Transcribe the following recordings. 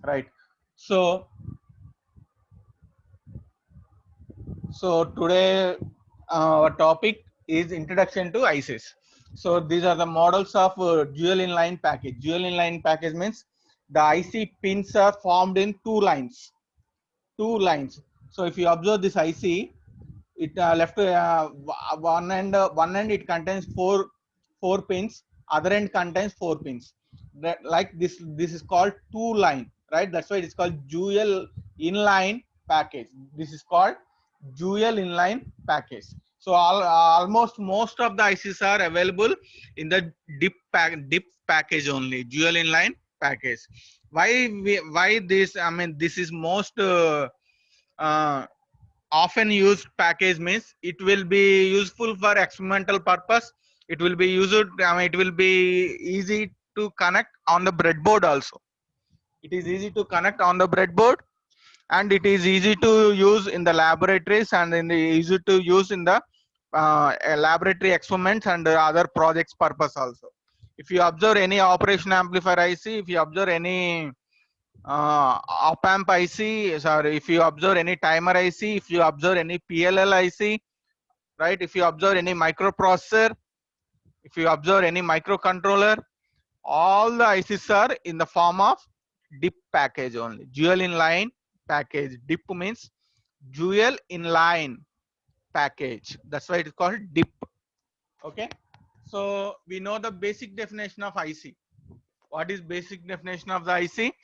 right? So today our topic is introduction to ICs. So these are the models of dual inline package. Dual inline package means the IC pins are formed in two lines. So if you observe this IC, it left one end it contains four pins, other end contains four pins. That, like this is called two line, right? That's why it is called dual inline package. This is called dual inline package. So almost most of the ICs are available in the dip package only, dual inline package. Why this? I mean, this is most uh, often used package means it will be useful for experimental purpose. It will be used, I mean, it will be easy to connect on the breadboard also. It is easy to connect on the breadboard, and it is easy to use in the laboratories, and easy to use in the laboratory experiments and other projects purpose also. If you observe any operation amplifier IC, if you observe any op amp IC, sorry, if you observe any timer IC, if you observe any PLL IC, right? If you observe any microprocessor, if you observe any microcontroller, all the ICs are in the form of DIP package only, dual inline package. DIP means dual inline package. That's why it is called DIP. Okay. So we know the basic definition of IC. What is basic definition of the IC?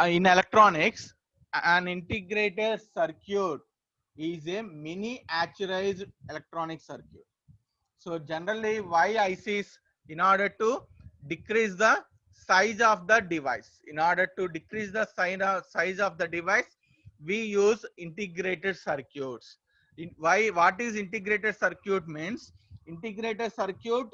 In electronics, an integrated circuit is a miniaturized electronic circuit. So generally, why ICs? In order to decrease the size of the device. In order to decrease the size of the device, we use integrated circuits. Why? What is integrated circuit means? Integrated circuit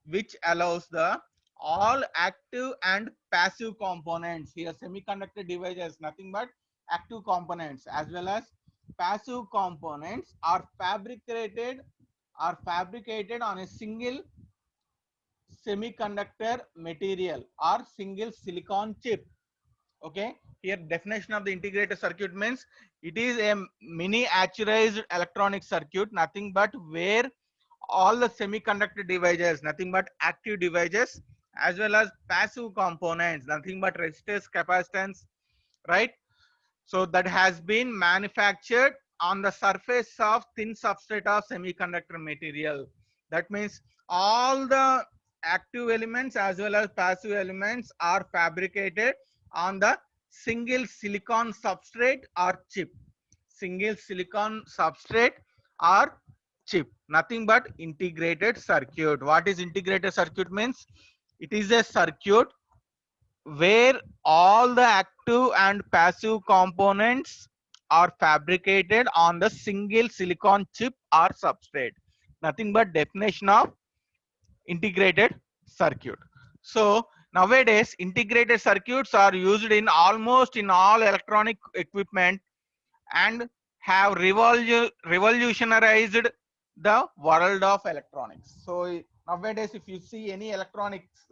which allows the all active and passive components. Here semiconductor device has nothing but active components as well as passive components are fabricated on a single semiconductor material or single silicon chip. Okay, here definition of the integrated circuit means it is a miniaturized electronic circuit, nothing but where all the semiconductor devices, nothing but active devices, as well as passive components, nothing but resistors, capacitance, right? So that has been manufactured on the surface of thin substrate of semiconductor material. That means all the active elements as well as passive elements are fabricated on the single silicon substrate or chip. Single silicon substrate or chip, nothing but integrated circuit. What is integrated circuit means? It is a circuit where all the active and passive components are fabricated on the single silicon chip or substrate. Nothing but definition of integrated circuit. So nowadays integrated circuits are used in almost in all electronic equipment and have revolutionized the world of electronics. So nowadays if you see any electronics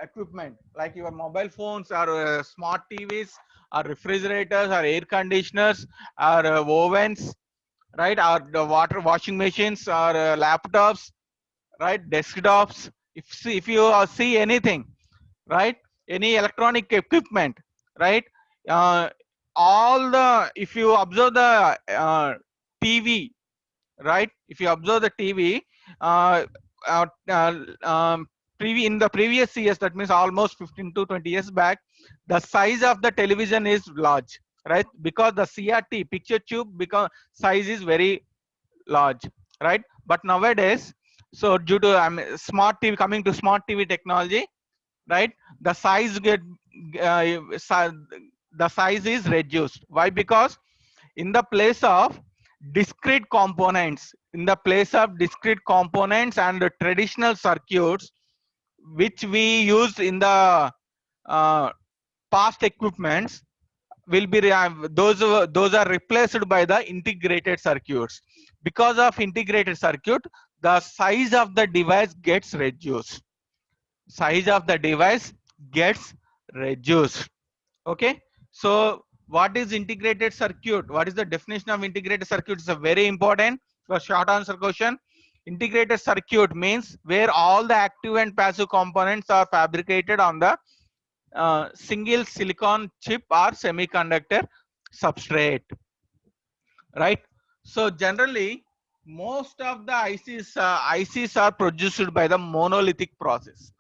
equipment like your mobile phones or smart TVs or refrigerators or air conditioners or ovens, right, or the water washing machines or laptops, right, desktops, if you see anything, right, any electronic equipment, right, uh, all the, if you observe the TV, right, if you observe the TV, uh, uh, uh, um, in the previous years, that means almost 15 to 20 years back, the size of the television is large, right, because the CRT picture tube because size is very large, right? But nowadays, so due to smart TV, coming to smart TV technology, right, the size the size is reduced. Why? Because in the place of discrete components, and the traditional circuits which we used in the uh, past equipments will be those are replaced by the integrated circuits. Because of integrated circuit, the size of the device gets reduced. Size of the device gets reduced. Okay. So what is integrated circuit? What is the definition of integrated circuit? It's a very important for short answer question. Integrated circuit means where all the active and passive components are fabricated on the single silicon chip or semiconductor substrate, right? So generally, most of the ICs are produced by the monolithic process.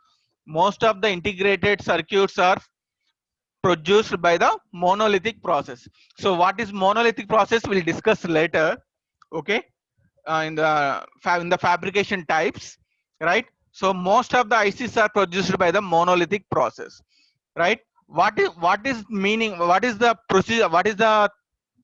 Most of the integrated circuits are produced by the monolithic process. So what is monolithic process? We'll discuss later. Okay, in the fabrication types, right? So most of the ICs are produced by the monolithic process, right? What is meaning? What is the procedure? What is the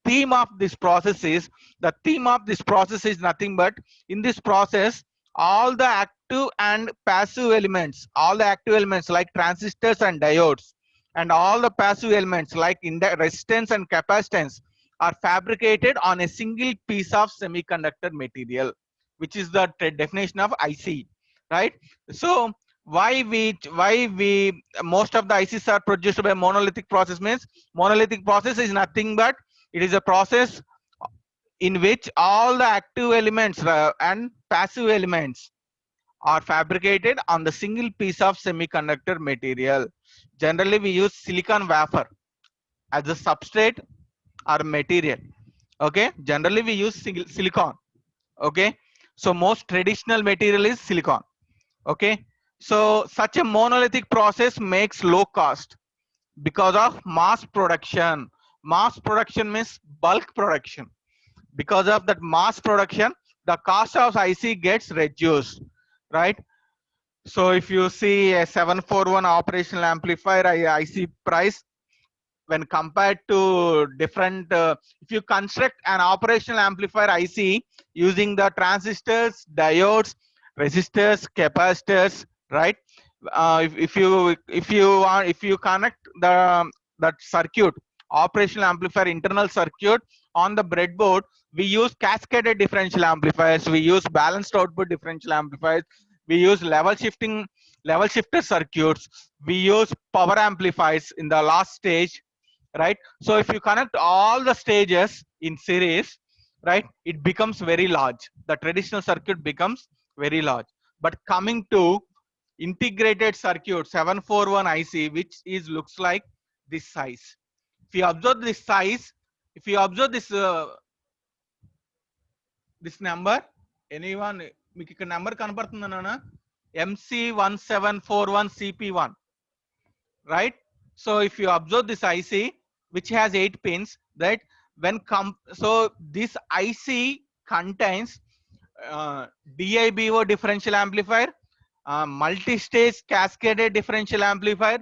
theme of this process? Is the theme of this process is nothing but in this process all the active and passive elements, all the active elements like transistors and diodes, and all the passive elements like resistance and capacitance are fabricated on a single piece of semiconductor material, which is the definition of IC, right? So why we most of the ICs are produced by monolithic process means monolithic process is nothing but it is a process in which all the active elements and passive elements are fabricated on the single piece of semiconductor material. Generally we use silicon wafer as a substrate or material. Okay, generally we use silicon. Okay, so most traditional material is silicon. Okay, so such a monolithic process makes low cost because of mass production. Mass production means bulk production. Because of that mass production, the cost of IC gets reduced, right? So if you see a 741 operational amplifier IC price when compared to different, if you construct an operational amplifier IC using the transistors, diodes, resistors, capacitors, right? If you connect that circuit, operational amplifier internal circuit on the breadboard, we use cascaded differential amplifiers, we use balanced output differential amplifiers, we use level shifter circuits, we use power amplifiers in the last stage, right? So if you connect all the stages in series, right, it becomes very large. The traditional circuit becomes very large. But coming to integrated circuit 741 IC, which is looks like this size. If you observe this size, if you observe this number, anyone మీకు ఇక్కడ number కనపడుతుందన్నా MC1741CP1, right? So if you observe this IC which has 8 pins, right? So this IC contains DIBO differential amplifier, multi-stage cascaded differential amplifier.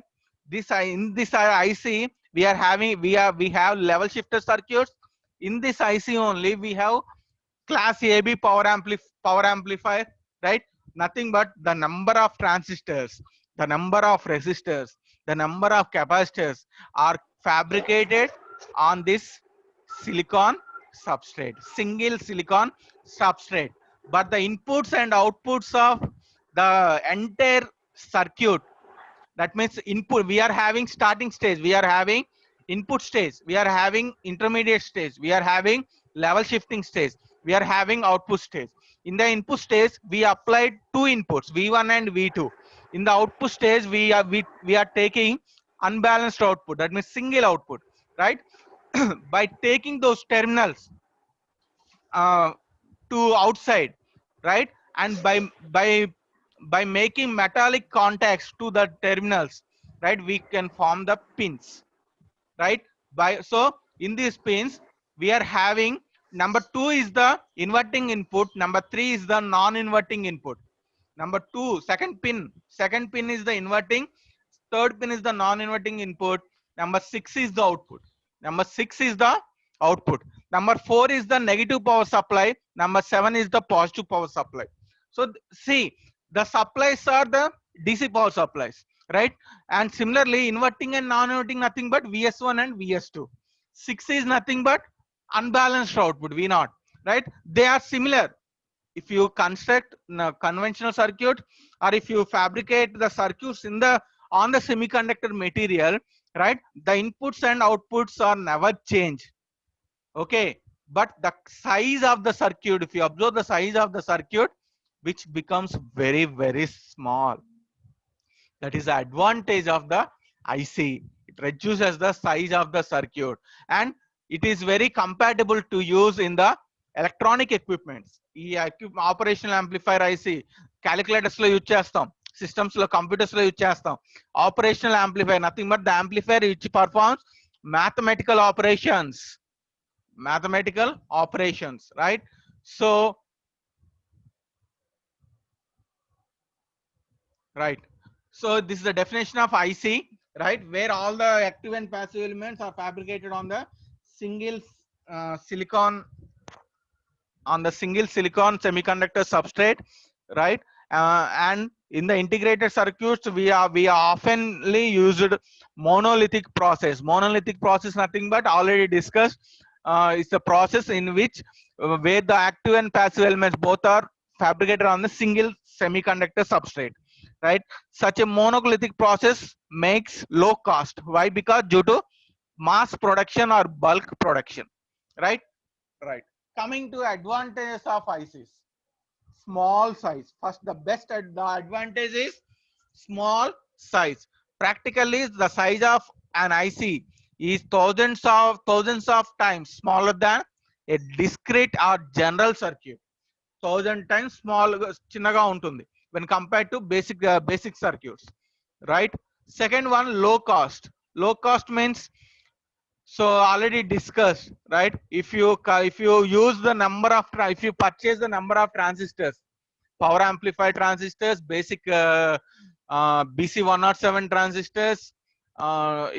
In this IC we have level shifter circuits. In this IC only we have class AB power amplifier, right? Nothing but the number of transistors, the number of resistors, the number of capacitors are fabricated on this silicon substrate, single silicon substrate. But the inputs and outputs of the entire circuit, that means input, we are having starting stage, we are having input stage, we are having intermediate stage, we are having level shifting stage, we are having output stage. In the input stage we applied two inputs, V1 and V2. In the output stage we are taking unbalanced output, that means single output, right? By taking those terminals uh, to outside, right, and by making metallic contacts to the terminals, right, we can form the pins, right? By so in these pins we are having number 2 is the inverting input, number 3 is the non-inverting input. Number 2, second pin is the inverting, third pin is the non-inverting input, number 6 is the output, number 6 is the output, number 4 is the negative power supply, number 7 is the positive power supply. So see, the supplies are the DC power supplies, right? And similarly inverting and non-inverting nothing but VS1 and VS2. 6 is nothing but unbalanced output, V0, right? They are similar. If you construct a conventional circuit or if you fabricate the circuits in the on the semiconductor material, right? The inputs and outputs are never changed, okay? But the size of the circuit, if you observe the size of the circuit, which becomes very, very small. That is the advantage of the IC. It reduces the size of the circuit, and it is very compatible to use in the electronic equipments. ఈ operational amplifier IC calculators లో use చేస్తాం, systems లో, computers లో use చేస్తాం. Operational amplifier nothing but the amplifier which performs mathematical operations, right? So right, so this is the definition of IC, right, where all the active and passive elements are fabricated on the single silicon semiconductor substrate, right? And in the integrated circuits, we are oftenly used monolithic process. Monolithic process nothing but already discussed, is the process in which where the active and passive elements both are fabricated on the single semiconductor substrate, right? Such a monolithic process makes low cost. Why? Because due to mass production or bulk production, right? Right. Coming to advantages of ICs. Small size. First, the advantage is small size. Practically, the size of an IC is thousands of times smaller than a discrete or general circuit. 1000 times small, chinnaga untundi when compared to basic circuits, right? Second one, low cost. Low cost means, so already discussed, right? If you use the number of if you purchase the number of transistors, power amplifier transistors, basic BC107 transistors,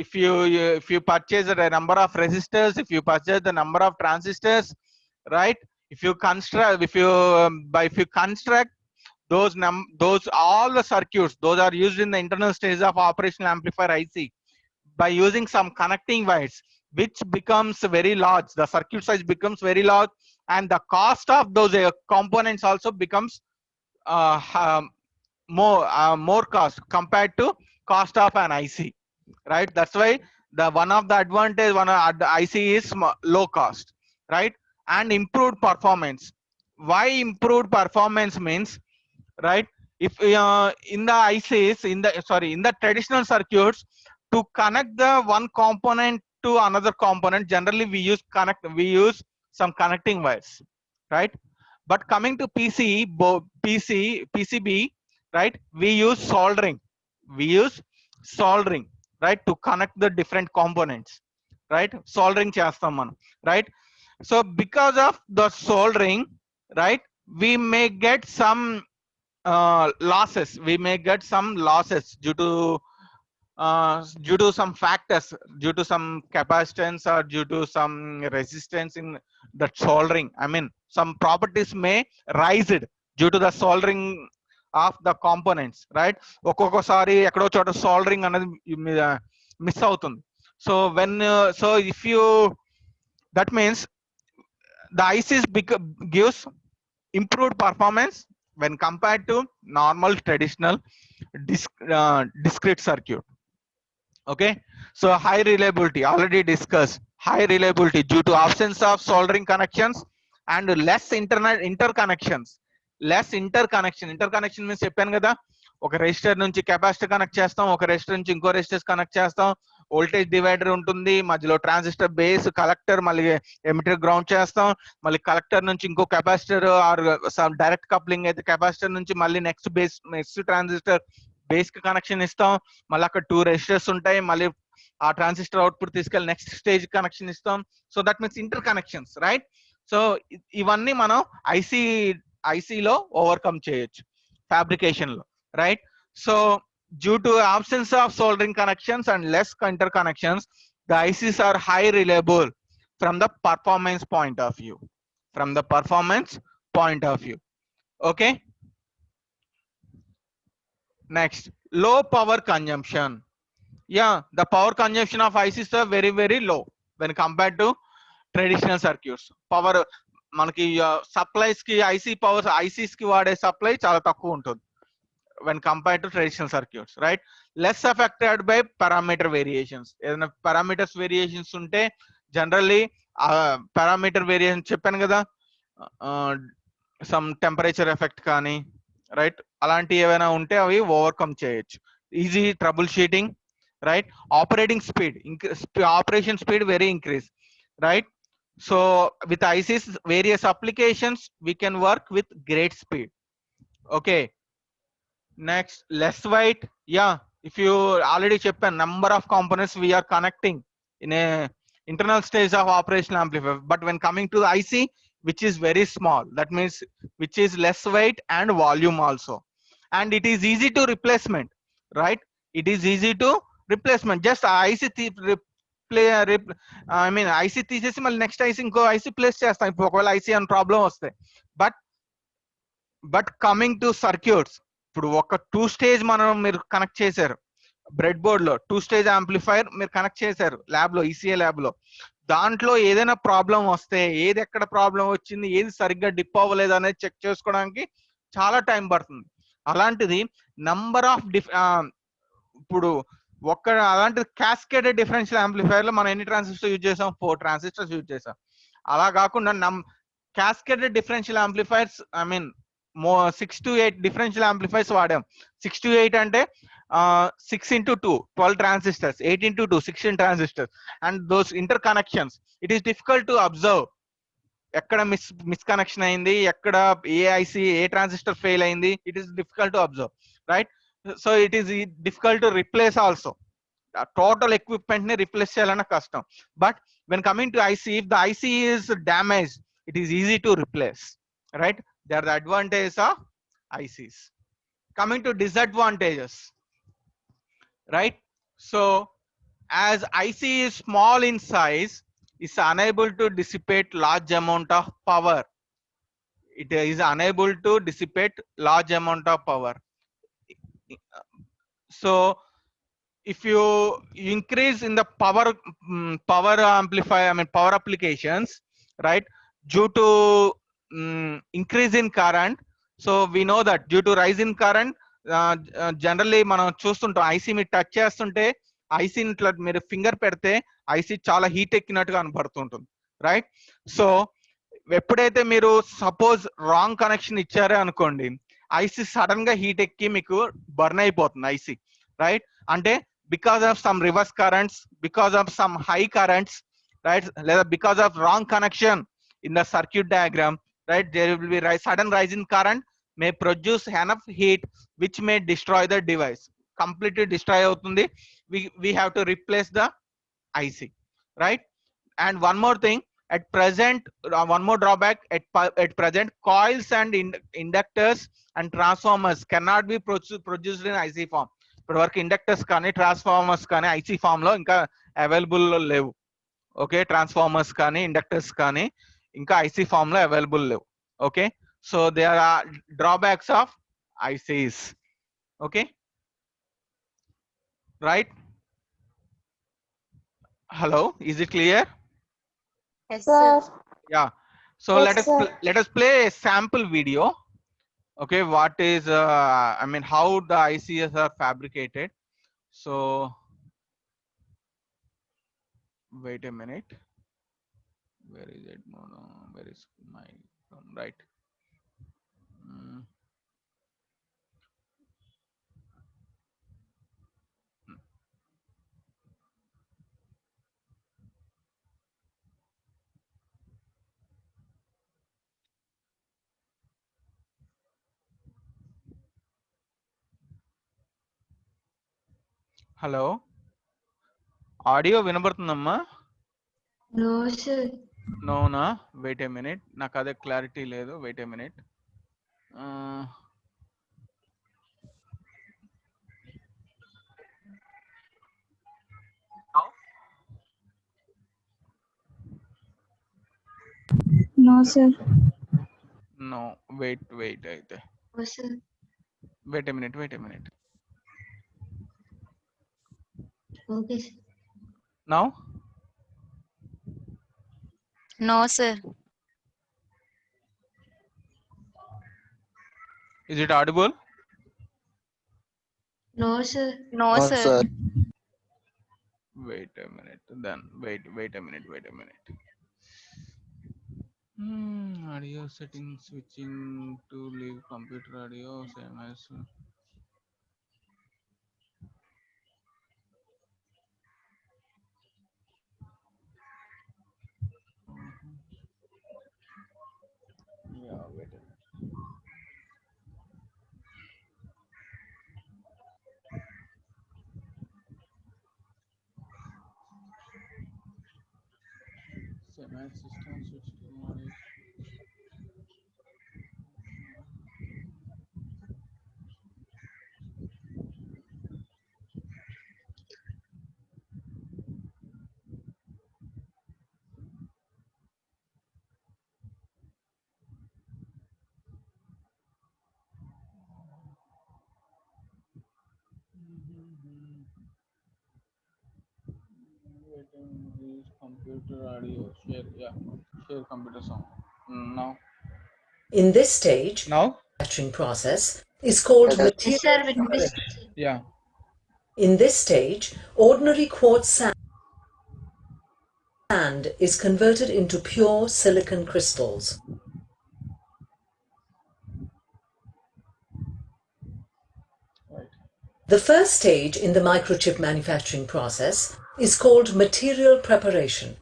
if you purchase the number of resistors, if you purchase the number of transistors, right? If you construct those all the circuits, those are used in the internal stage of operational amplifier IC, by using some connecting wires, which becomes very large, the circuit size becomes very large, and the cost of those components also becomes more cost compared to cost of an IC, right? That's why one of the advantage, the IC is low cost, right? And improved performance. Why improved performance means, right? If in the ICs, in the traditional circuits, to connect the one component to another component, generally we use some connecting wires, right? But coming to PCB, right, we use soldering, right, to connect the different components, right? Soldering chestam manam, right? So because of the soldering, right, we may get some losses due to some factors, due to some capacitance or due to some resistance in the soldering. I mean, some properties may rise it due to the soldering of the components, right? ఒక్కొక్కసారి ఎక్కడో చోట soldering అనేది miss అవుతుంది. So when so if you, that means the ICs gives improved performance when compared to normal traditional discrete circuit. Okay, so high reliability, already discussed. High reliability due to absence of soldering connections and less interconnections. Interconnection means చెప్పాను కదా, ఒక resistor నుంచి capacitor connect చేస్తాం, ఒక resistor నుంచి ఇంకో resistor connect చేస్తాం, voltage divider ఉంటుంది, మధ్యలో ట్రాన్సిస్టర్ బేస్, కలెక్టర్, మళ్ళీ ఎమిటర్ గ్రౌండ్ చేస్తాం, మళ్ళీ కలెక్టర్ నుంచి ఇంకో కెపాసిటర్ ఆర్ డైరెక్ట్ కప్లింగ్ అయితే కెపాసిటర్ నుంచి మళ్ళీ నెక్స్ట్ ట్రాన్సిస్టర్ బేస్ కి కనెక్షన్ ఇస్తాం, మళ్ళీ అక్కడ 2 రెసిస్టర్స్ ఉంటాయి, మళ్ళీ ఆ ట్రాన్సిస్టర్ అవుట్పుట్ తీసుకెళ్ళి నెక్స్ట్ స్టేజ్ కనెక్షన్ ఇస్తాం. So that means inter connections, right? So ఇవన్నీ మనం ఐసీలో ఓవర్కమ్ చేయొచ్చు ఫ్యాబ్రికేషన్ లో, right? So due to absence of soldering connections and less interconnections, the ICs are high reliable from the performance point of view. Okay, next, low power consumption. Yeah, the power consumption of ICs are very, very low when compared to traditional circuits. Power మనకి supplies కి ICs కి వాడే supply చాలా తక్కువ ఉంటుంది when compared to traditional circuits, right? less affected by parameter variations. ఏదైనా parameters variations ఉంటే generally parameter variation చెప్పాను కదా, some temperature effect కానీ రైట్, అలాంటి ఏమైనా ఉంటే అవి ఓవర్కమ్ చేయొచ్చు. Easy trouble sheeting, right. Operating speed, operation speed very increase, right. So with ICs various applications we can work with great speed. Okay, next, less weight. Yeah, if you already చెప్పాను, number of components we are connecting in a internal stage of operational amplifier, but when coming to IC, which is very small, that means which is less weight and volume also, and it is easy to replacement, right? It is easy to replacement. Just IC IC తీసేసి మళ్ళీ next IC ఇంకో IC place చేస్తాం ఇప్పుడు ఒకవేళ IC అని problem వస్తే. But coming to circuits, ఇప్పుడు ఒక 2 స్టేజ్ మీరు కనెక్ట్ చేశారు బ్రెడ్ బోర్డ్ లో, 2 స్టేజ్ యాంప్లిఫైర్ మీరు కనెక్ట్ చేశారు ల్యాబ్ లో, ECA ల్యాబ్ లో. దాంట్లో ఏదైనా ప్రాబ్లం వస్తే, ఏది ఎక్కడ ప్రాబ్లం వచ్చింది, ఏది సరిగ్గా డిప్ అవ్వలేదు అనేది చెక్ చేసుకోవడానికి చాలా టైం పడుతుంది. అలాంటిది నంబర్ ఆఫ్ ఇప్పుడు అలాంటిది క్యాస్కేడెడ్ డిఫరెన్షియల్ యాంప్లిఫైర్ లో మనం ఎన్ని ట్రాన్సిస్టర్ యూజ్ చేసాం? 4 ట్రాన్సిస్టర్స్ యూజ్ చేసాం. అలా కాకుండా cascaded differential amplifiers 6 to 8 differential amplifiers వాడాం. 6 to 8 అంటే 6 into 2 12 transistors, 8 into 2 16 transistors, and those interconnections, it is difficult to observe ఎక్కడ మిస్కనెక్షన్ అయింది, ఎక్కడ ఏ IC ఏ ట్రాన్సిస్టర్ ఫెయిల్ అయింది, it is difficult to observe, right. So it is difficult to replace also. Total equipment ని replace చేయాలన్న కష్టం. But when coming to IC, if the IC is damage, it is easy to replace, right. They are the advantages of ICs. Coming to disadvantages, right? So as IC is small in size, is unable to dissipate large amount of power. It is unable to dissipate large amount of power. So if you increase in the power amplifier, power applications, right, due to increase in current, so we know that due to rise in current, generally మనం చూస్తుంటాం IC మీరు touch చేస్తుంటే, IC ఇట్లా మీరు finger పెడితే IC చాలా heat ఎక్కినట్టుగా కనపడుతుంటుంది, right. So ఎప్పుడైతే మీరు సపోజ్ రాంగ్ కనెక్షన్ ఇచ్చారే అనుకోండి, IC సడన్ గా హీట్ ఎక్కి మీకు బర్న్ అయిపోతుంది IC, రైట్. అంటే because of some reverse currents, because of some high currents, right, లేదా because of wrong connection in the circuit diagram, right, there will be sudden rise in current may produce enough heat which may destroy the device, completely destroy avutundi. We have to replace the IC, right. And one more thing, at present, one more drawback, at present, coils and inductors and transformers cannot be produced in IC form. But work inductors kani transformers kani IC form lo inka available levu. Okay, transformers kani inductors kani inka IC form lo available levu. Okay, so there are drawbacks of ICs. Okay, right? Hello, is it clear? Yes, sir. Yeah, so Yes, let us play a sample video. Okay, what is how the ICs are fabricated. So wait a minute, where is it? No, where is my right? Hello, audio వినబడుతుందమ్మా? No, sir. నోనా, wait a minute, నాకు అదే clarity లేదు, wait a minute. No, sir. No, wait అయితే. No, sir. Wait a minute. Okay, sir. Now? No, sir. Is it audible? No, sir. No, sir. Wait a minute. Then wait a minute. Audio settings switching to leave computer audio same as. Yeah, wait a minute. Same as system switch to audio. Wait a minute. Use computer audio share. Yeah, share computer sound. Now. In this stage, Now. manufacturing process is called Yes, material sir. With this. preparation. Yeah. In this stage, ordinary quartz sand is converted into pure silicon crystals. Right. The first stage in the microchip manufacturing process is called material preparation.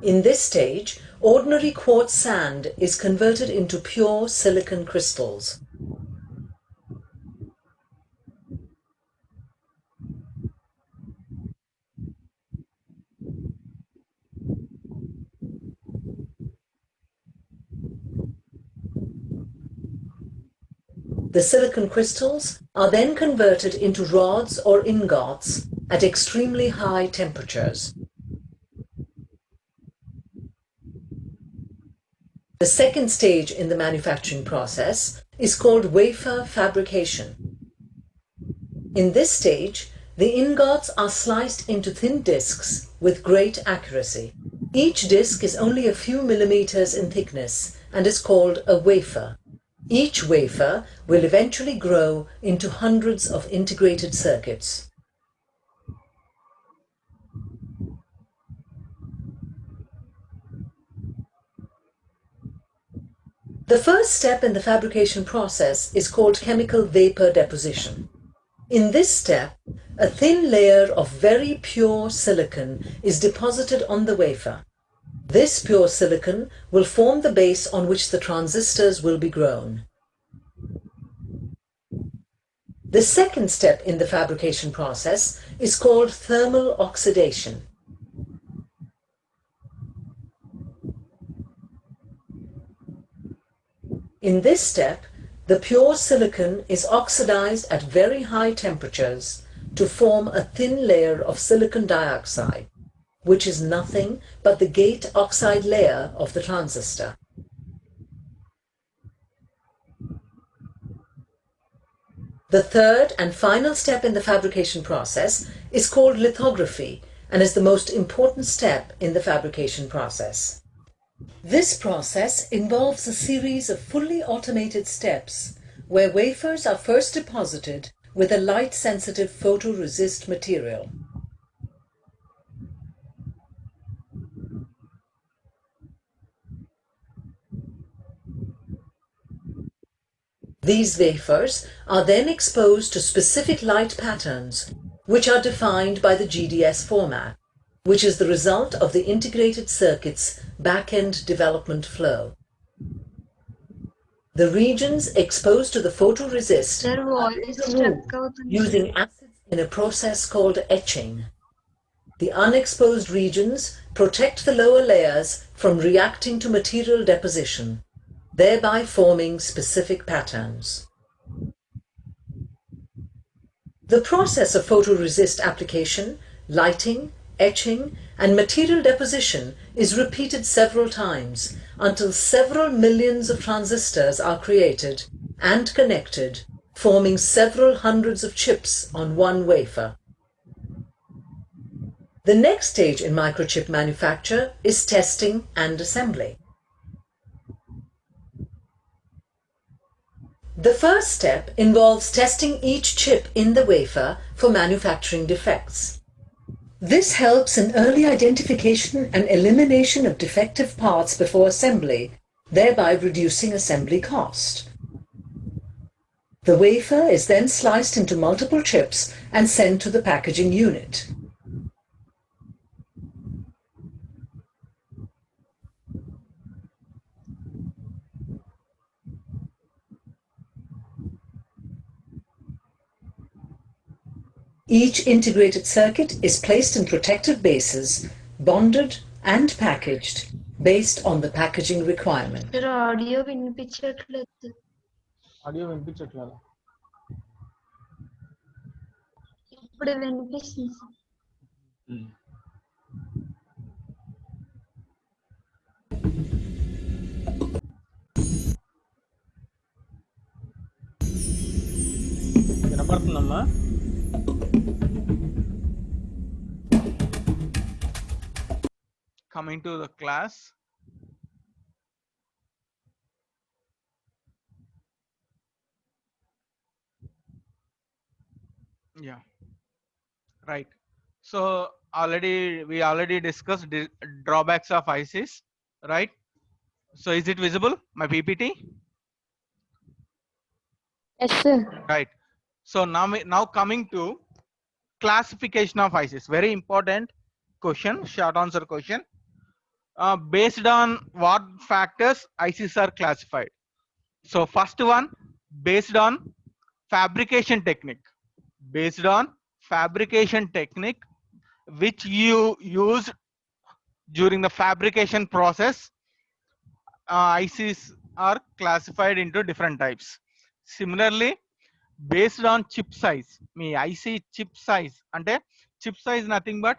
In this stage, ordinary quartz sand is converted into pure silicon crystals. The silicon crystals are then converted into rods or ingots at extremely high temperatures. The second stage in the manufacturing process is called wafer fabrication. In this stage, the ingots are sliced into thin discs with great accuracy. Each disc is only a few millimeters in thickness and is called a wafer. Each wafer will eventually grow into hundreds of integrated circuits. The first step in the fabrication process is called chemical vapor deposition. In this step, a thin layer of very pure silicon is deposited on the wafer. This pure silicon will form the base on which the transistors will be grown. The second step in the fabrication process is called thermal oxidation. In this step, the pure silicon is oxidized at very high temperatures to form a thin layer of silicon dioxide, which is nothing but the gate oxide layer of the transistor. The third and final step in the fabrication process is called lithography and is the most important step in the fabrication process. This process involves a series of fully automated steps where wafers are first deposited with a light-sensitive photoresist material. These wafers are then exposed to specific light patterns, which are defined by the GDS format, which is the result of the integrated circuit's back-end development flow. The regions exposed to the photoresist Sir, are voice removed stuck out. using acids in a process called etching. The unexposed regions protect the lower layers from reacting to material deposition, thereby forming specific patterns. The process of photoresist application, lighting, etching, and material deposition is repeated several times until several millions of transistors are created and connected, forming several hundreds of chips on one wafer. The next stage in microchip manufacture is testing and assembly. The first step involves testing each chip in the wafer for manufacturing defects. This helps in early identification and elimination of defective parts before assembly, thereby reducing assembly cost. The wafer is then sliced into multiple chips and sent to the packaging unit. Each integrated circuit is placed in protective bases, bonded and packaged based on the packaging requirement. Sir audio వినిపించట్లేదు. Audio వినిపించట్లేదు. ఇప్పుడు వినిపిస్తుంది sir. వినపడుతుందమ్మా? Coming to the class. Yeah, right. So we already discussed drawbacks of ICs, right? So is it visible, my PPT? Yes, sir. Right. So now coming to classification of ICs. Very important question, short answer question. Based on what factors ICs are classified? So first one, based on fabrication technique. Based on fabrication technique which you used during the fabrication process, ICs are classified into different types. Similarly, based on chip size, me IC chip size ante chip size nothing but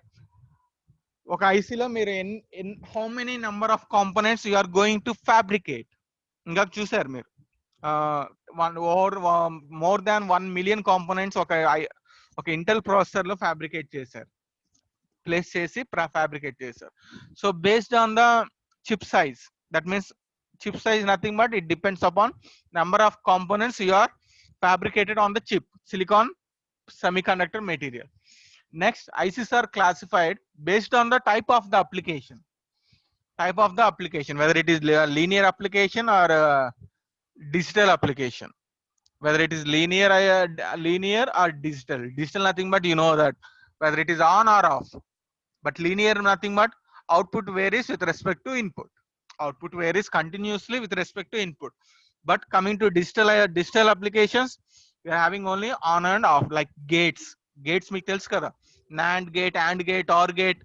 oka IC lo meer in how many number of components you are going to fabricate. Inga chusaru meer one or more than 1 million components oka Intel processor lo fabricate chesaru, place chesi fabricate chesaru. So based on the chip size, that means chip size nothing but it depends upon number of components you are fabricated on the chip, silicon semiconductor material. Next, ICs are classified based on the type of the application. Type of the application, whether it is linear application or digital application. Whether it is linear or digital. Digital nothing but you know that whether it is on or off. But linear nothing but output varies with respect to input. Output varies continuously with respect to input. But coming to digital applications, we are having only on and off, like gates. Gates meeku telusu kada, NAND gate, AND gate, OR gate,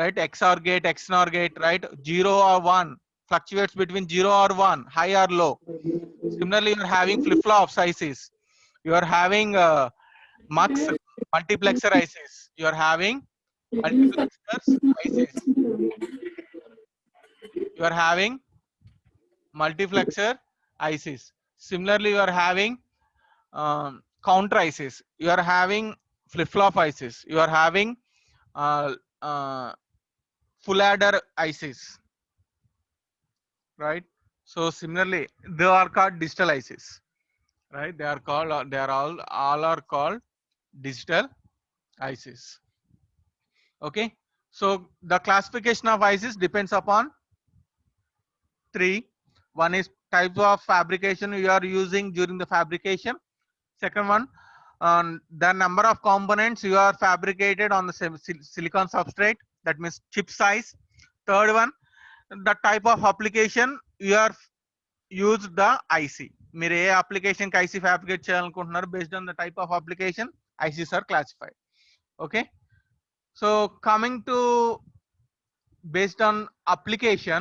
right? XOR gate, XNOR gate, right? 0 or 1 fluctuates between 0 or 1, high or low. Similarly, you are having flip-flops ICs. You are having MUX, multiplexer ICs. You are having multiplexers ICs. You are having multiplexer ICs. Similarly, you are having counter ICs. You are having flip-flop ICs. You are having full adder ICs, right? So similarly, they are called digital ICs, right? They are all are called digital ICs. Okay. So the classification of ICs depends upon 3. One is types of fabrication you are using during the fabrication. Second one, the number of components you are fabricated on the silicon substrate, that means chip size. Third one, the type of application you are used the IC. మీరు ఏ application కి IC fabricate చేయాలనుకుంటున్నారు, based on the type of application ICs are classified. Okay. So coming to based on application,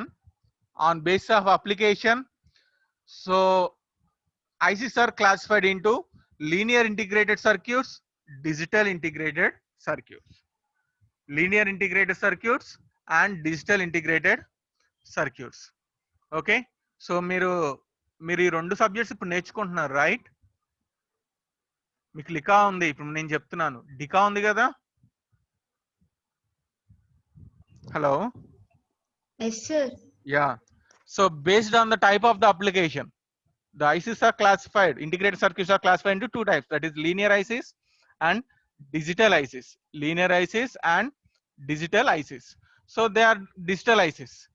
on basis of application, so ICs are classified into linear integrated circuits, digital integrated circuits. Linear integrated circuits and digital integrated circuits. Okay. So మీరు ఈ రెండు subjects ఇప్పుడు నేర్చుకుంటున్నారు, right? మీకు లికా ఉంది, ఇప్పుడు నేను చెప్తున్నాను. డికా ఉంది కదా? Hello. Yes, sir. Yeah. So based on the type of the application, The ICs are classified, integrated circuits are classified into two types, that is linear ICs and digital ICs. Linear ICs and digital ICs. So they are digital ICs.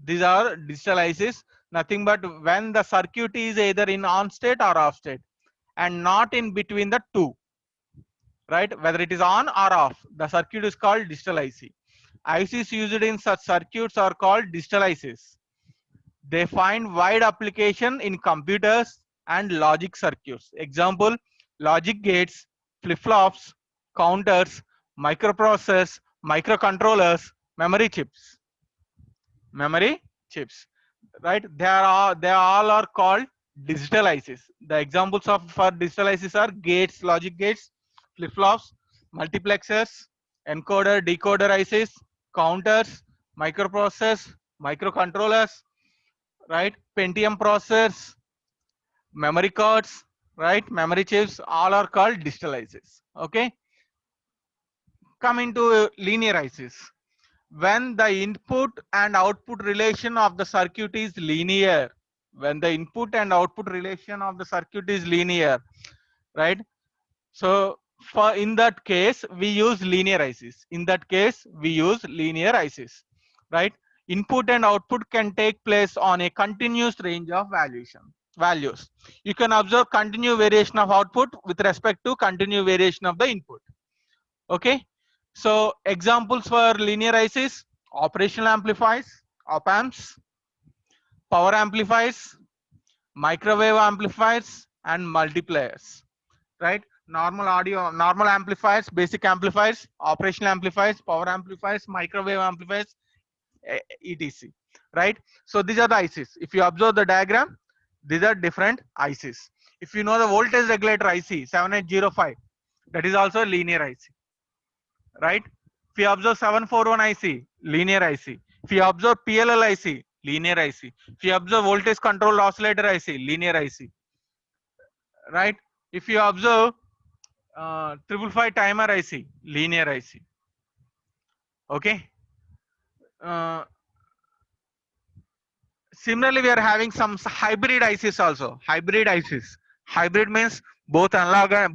These are digital ICs, nothing but when the circuit is either in on state or off state and not in between the two, right? Whether it is on or off, the circuit is called digital IC. ICs used in such circuits are called digital ICs. They find wide application in computers and logic circuits. Example, logic gates, flip-flops, counters, microprocessors, microcontrollers, memory chips. Memory chips, right? They all are called digital ICs. The examples of for digital ICs are gates, logic gates, flip-flops, multiplexers, encoder, decoder ICs, counters, microprocessors, microcontrollers, right? Pentium processors, memory cards, right? Memory chips, all are called digital ICs. Okay. Coming to linear ICs. When the input and output relation of the circuit is linear, when the input and output relation of the circuit is linear, right? So for in that case, we use linear ICs. In that case, we use linear ICs, right? Input and output can take place on a continuous range of values. You can observe continuous variation of output with respect to continuous variation of the input. Okay. So examples for linear ICs: operational amplifiers, op amps, power amplifiers, microwave amplifiers, and multipliers, right? Normal audio, normal amplifiers, basic amplifiers, operational amplifiers, power amplifiers, microwave amplifiers, etc, right? So these are the ICs. If you observe the diagram, these are different ICs. If you know the voltage regulator IC 7805, that is also a linear IC, right? If you observe 741 IC, linear IC. If you observe PLL IC, linear IC. If you observe voltage control oscillator IC, linear IC, right? If you observe 555 timer IC, linear IC. Okay. Uh, Similarly, we are having some hybrid ICs also. Hybrid ICs. Hybrid means both analog and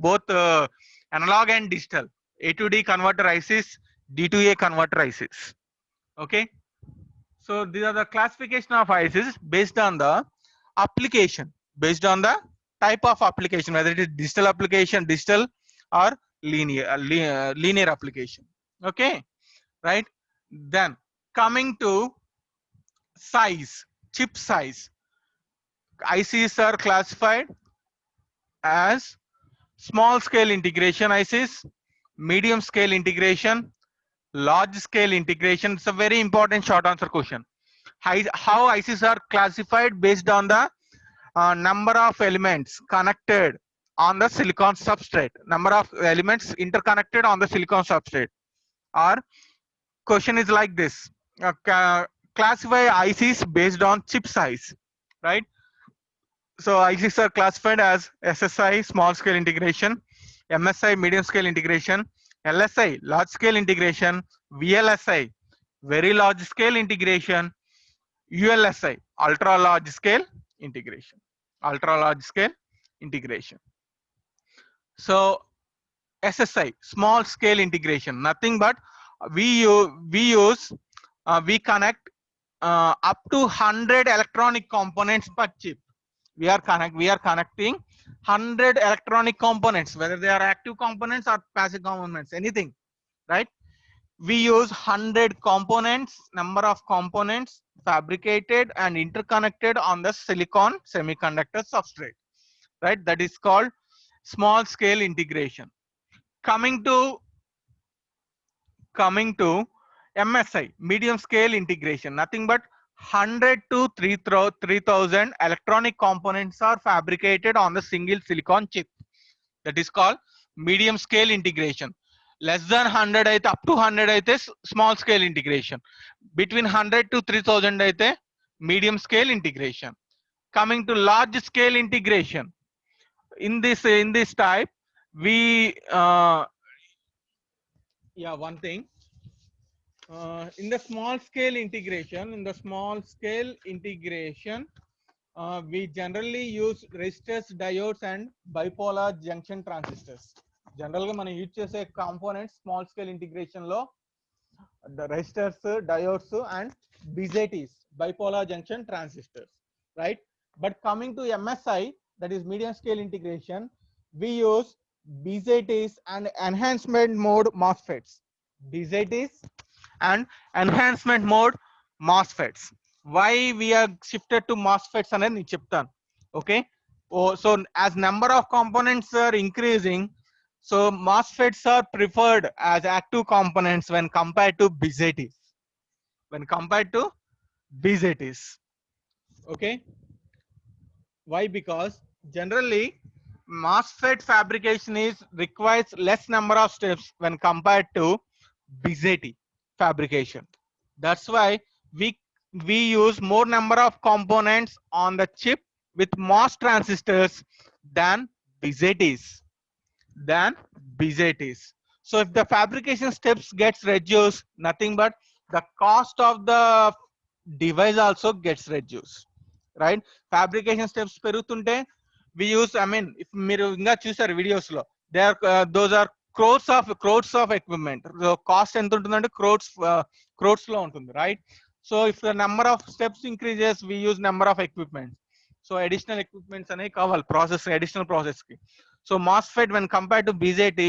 digital. A to D converter ICs, D to A converter ICs. Okay. So these are the classification of ICs based on the application, based on the type of application, whether it is digital application, digital or linear application. Okay, right? Then coming to size, chip size, ICs are classified as small scale integration ICs, medium scale integration, large scale integration. It's a very important short answer question. How ICs are classified based on the number of elements connected on the silicon substrate, number of elements interconnected on the silicon substrate. Or question is like this: classify ICs based on chip size, right? So ICs are classified as SSI small scale integration, MSI medium scale integration, LSI large scale integration, VLSI very large scale integration, ULSI ultra large scale integration. Ultra large scale integration. So SSI small scale integration, nothing but we connect up to 100 electronic components per chip. We are connecting 100 electronic components, whether they are active components or passive components, anything, right? We use 100 components, number of components fabricated and interconnected on the silicon semiconductor substrate, right? That is called small scale integration. Coming to MSI medium scale integration, nothing but 100 to 3000 electronic components are fabricated on the single silicon chip. That is called medium scale integration. Less than 100 aithe, up to 100 aithe small scale integration. Between 100 to 3000 aithe medium scale integration. Coming to large scale integration, in this type we one thing, in the small scale integration, We generally use resistors, diodes, and bipolar junction transistors. General ga మనం use చేసే components small scale integration లో the resistors, diodes, and BJTs, bipolar junction transistors, right? But coming to MSI, that is medium scale integration, we use BJTs and enhancement mode MOSFETs. BJTs and enhancement mode MOSFETs. Why we are shifted to MOSFETs అనేది నేను చెప్తాను. Okay. Oh, so as number of components are increasing, so MOSFETs are preferred as active components when compared to BJTs. When compared to BJTs. Okay. Why? Because generally MOSFET fabrication requires less number of steps when compared to BJT fabrication. That's why we use more number of components on the chip with MOS transistors than BJTs. So if the fabrication steps gets reduced, nothing but the cost of the device also gets reduced, right? Fabrication steps peruguntunte we use, I mean, if మీరు ఇంకా చూసారు videos లో, they are those are crores of equipment. So cost ఎంత ఉంటుందంటే crores లో ఉంటుంది, right? So if the number of steps increases, we use number of equipment. So additional equipments అనేవి కావాలి additional process కి. So MOSFET when compared to BJT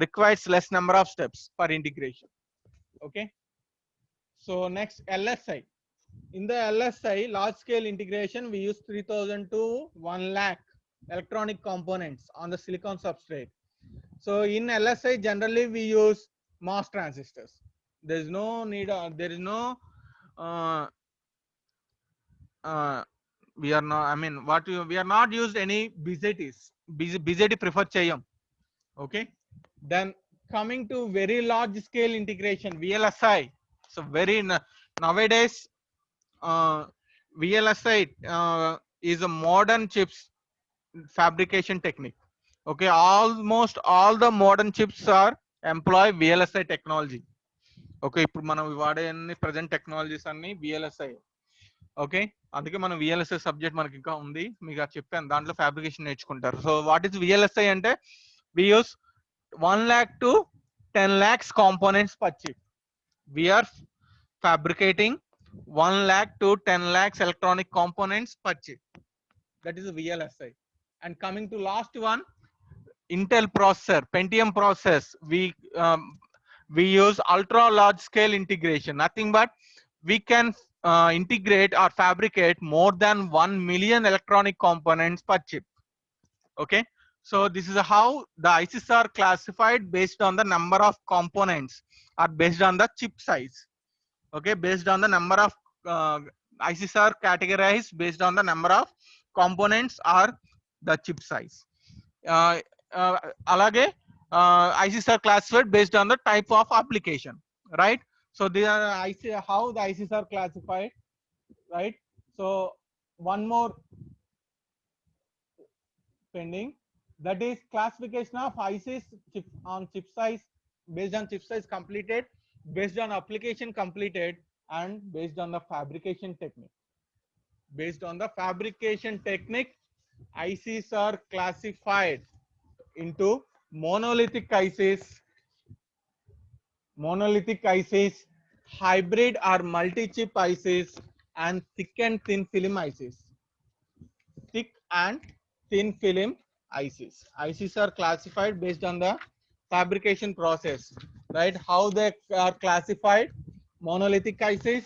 requires less number of steps for integration. Okay. So next, LSI. In the LSI large scale integration, we use 3000 to 1 lakh electronic components on the silicon substrate. So in LSI generally we use MOS transistors. There is no need, we are not, I mean, we are not used any BJTs. BJT prefer cheyam. Okay. Then coming to very large scale integration, VLSI. So nowadays VLSI is a modern chips fabrication technique. Okay, almost all the modern chips are employ VLSI technology. Okay, ఇప్పుడు మనం వాడే అన్ని present technologies అన్ని VLSI. Okay, అందుకే మనం VLSI subject మనకి ఇంకా ఉంది, మీకు చెప్పాను దాంట్లో ఫ్యాబ్రికేషన్ నేర్చుకుంటారు. సో వాట్ ఈస్ VLSI అంటే we use 1 lakh to 10 lakhs components per chip. We are fabricating 1 lakh to 10 lakhs electronic components per chip. That is VLSI. And coming to last one, Intel processor, Pentium process, we use ultra large scale integration. Nothing but we can integrate or fabricate more than 1 million electronic components per chip. Okay, so this is how the ICs are classified based on the number of components or based on the chip size. Okay, based on the number of ICs are categorized based on the number of components or the chip size. Alage ICs are classified based on the type of application, right? So these are how the ICs are classified, right? So one more pending, that is classification of ICs on chip size, based on chip size completed, based on application completed, and based on the fabrication technique. Based on the fabrication technique, ICs are classified into monolithic ICs, hybrid or multi-chip ICs, and thick and thin film ICs. Thick and thin film ICs. ICs are classified based on the fabrication process, right? How they are classified? Monolithic ICs,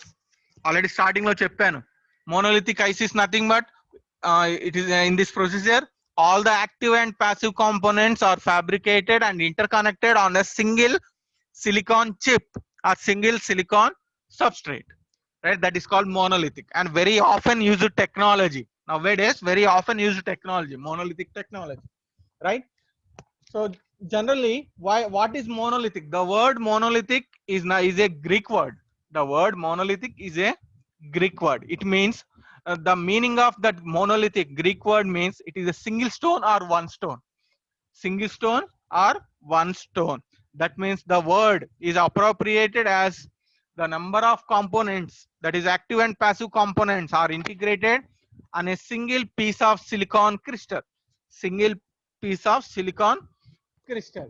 already starting lo cheppanu. Monolithic ICs nothing but it is in this procedure, all the active and passive components are fabricated and interconnected on a single silicon chip or single silicon substrate, right? That is called monolithic and very often used technology. Nowadays, very often used technology, monolithic technology, right? So generally, what is monolithic? The word monolithic is a Greek word. The word monolithic is a Greek word. It means the meaning of that monolithic Greek word means it is a single stone or one stone. Single stone or one stone. That means the word is appropriated as the number of components, that is active and passive components, are integrated on a single piece of silicon crystal. Single piece of silicon crystal.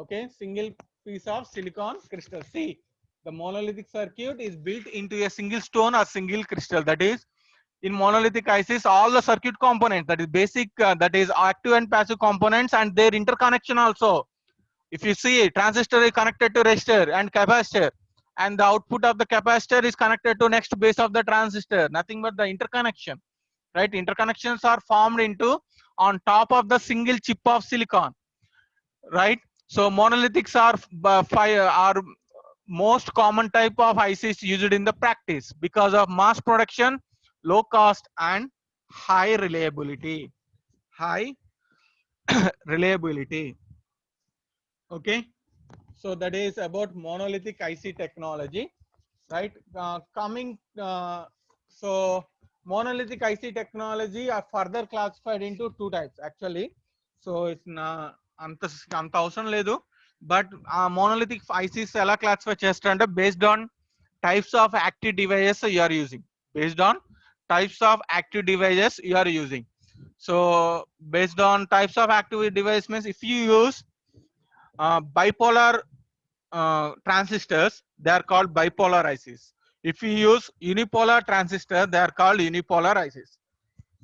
Okay, single piece of silicon crystal. See, the monolithic circuit is built into a single stone or single crystal. That is, in monolithic ICs, all the circuit components, that is basic, that is active and passive components, and their interconnection also. If you see, transistor is connected to resistor and capacitor, and the output of the capacitor is connected to next base of the transistor. Nothing but the interconnection, right? Interconnections are formed into on top of the single chip of silicon, right? So monolithics are most common type of ICs used in the practice because of mass production, low cost, and high reliability. High reliability. Okay, so that is about monolithic IC technology, right? So monolithic IC technology are further classified into two types actually. So it's anta avasram ledu, but monolithic ICs ela classify chestante based on types of active devices you are using. Based on types of active devices you are using. So based on types of active device means if you use bipolar transistors, they are called bipolar ICs. If you use unipolar transistor, they are called unipolar ICs.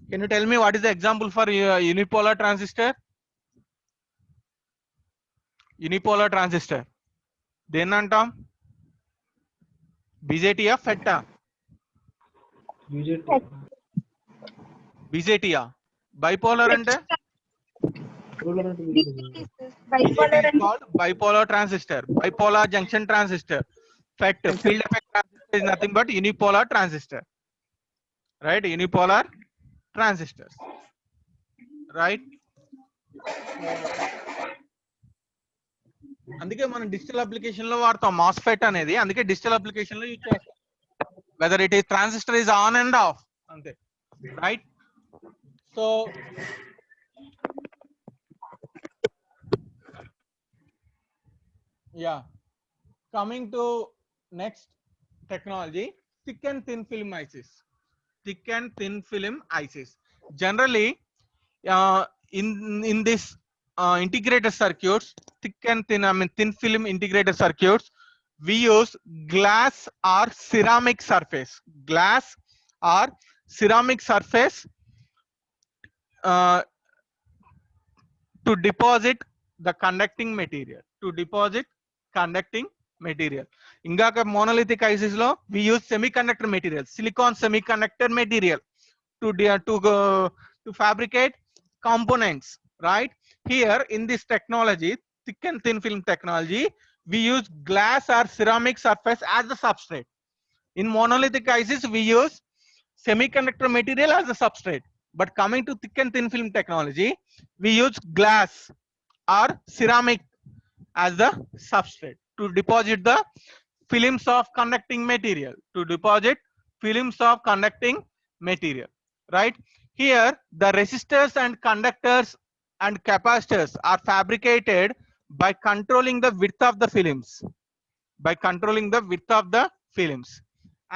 Can you tell me what is the example for unipolar transistor? Unipolar transistor. Then antam BJT or FETA? BJT. Bipolar ante? BJT is called bipolar transistor, bipolar junction transistor. FET, field effect transistor, is nothing but unipolar transistor, right? Unipolar transistors, right? అందుకే మనం digital application లో వాడతాం MOSFET అనేది, అందుకే digital application లో use చేస్తాం. Whether it is transistor is on and off అంతే, right? So yeah, coming to next technology, thick and thin film ICs. Thick and thin film ICs. Generally, in this integrated circuits, thick and thin, thin film integrated circuits, we use glass or ceramic surface. Glass or ceramic surface to deposit the conducting material. To deposit conducting material. Ingaka monolithic ICs lo we use semiconductor material, silicon semiconductor material to fabricate components, right? Here in this technology, thick and thin film technology, we use glass or ceramic surface as the substrate. In monolithic ICs, we use semiconductor material as a substrate. But coming to thick and thin film technology, we use glass or ceramic as the substrate to deposit the films of conducting material. To deposit films of conducting material, right? Here, the resistors and conductors and capacitors are fabricated by controlling the width of the films. By controlling the width of the films.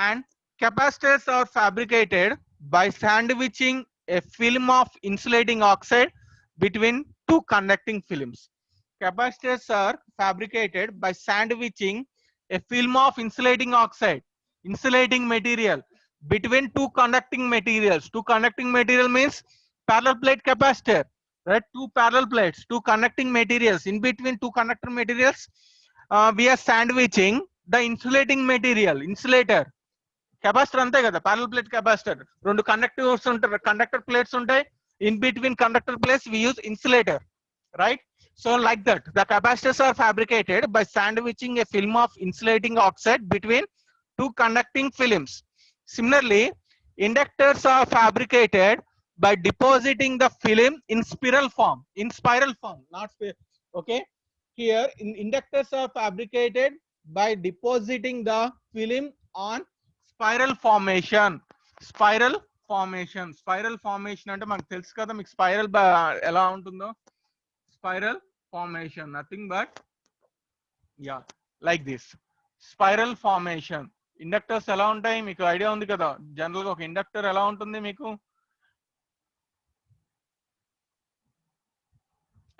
And capacitors are fabricated by sandwiching a film of insulating oxide between two conducting films. Capacitors are fabricated by sandwiching a film of insulating oxide, insulating material, between two conducting materials. Two conducting material means parallel plate capacitor, right? Two parallel plates, two conducting materials. In between two conductor materials, we are sandwiching the insulating material, insulator. Capacitor ante kada, parallel plate capacitor. Rendu conductors untayi, conductor plates untayi. In between conductor plates, we use insulator, right? So like that, the capacitors are fabricated by sandwiching a film of insulating oxide between two conducting films. Similarly, inductors are fabricated by depositing the film in spiral form, not okay. Here, inductors are fabricated by depositing the film on spiral formation. Spiral formation అంటే మనకు తెలుసు కదా, మీకు spiral ఎలా ఉంటుందో. Spiral formation, nothing but, yeah, like this. Spiral formation. Inductors ఎలా ఉంటాయి మీకు ఐడియా ఉంది కదా, జనరల్ గా ఒక ఇండక్టర్ ఎలా ఉంటుంది మీకు,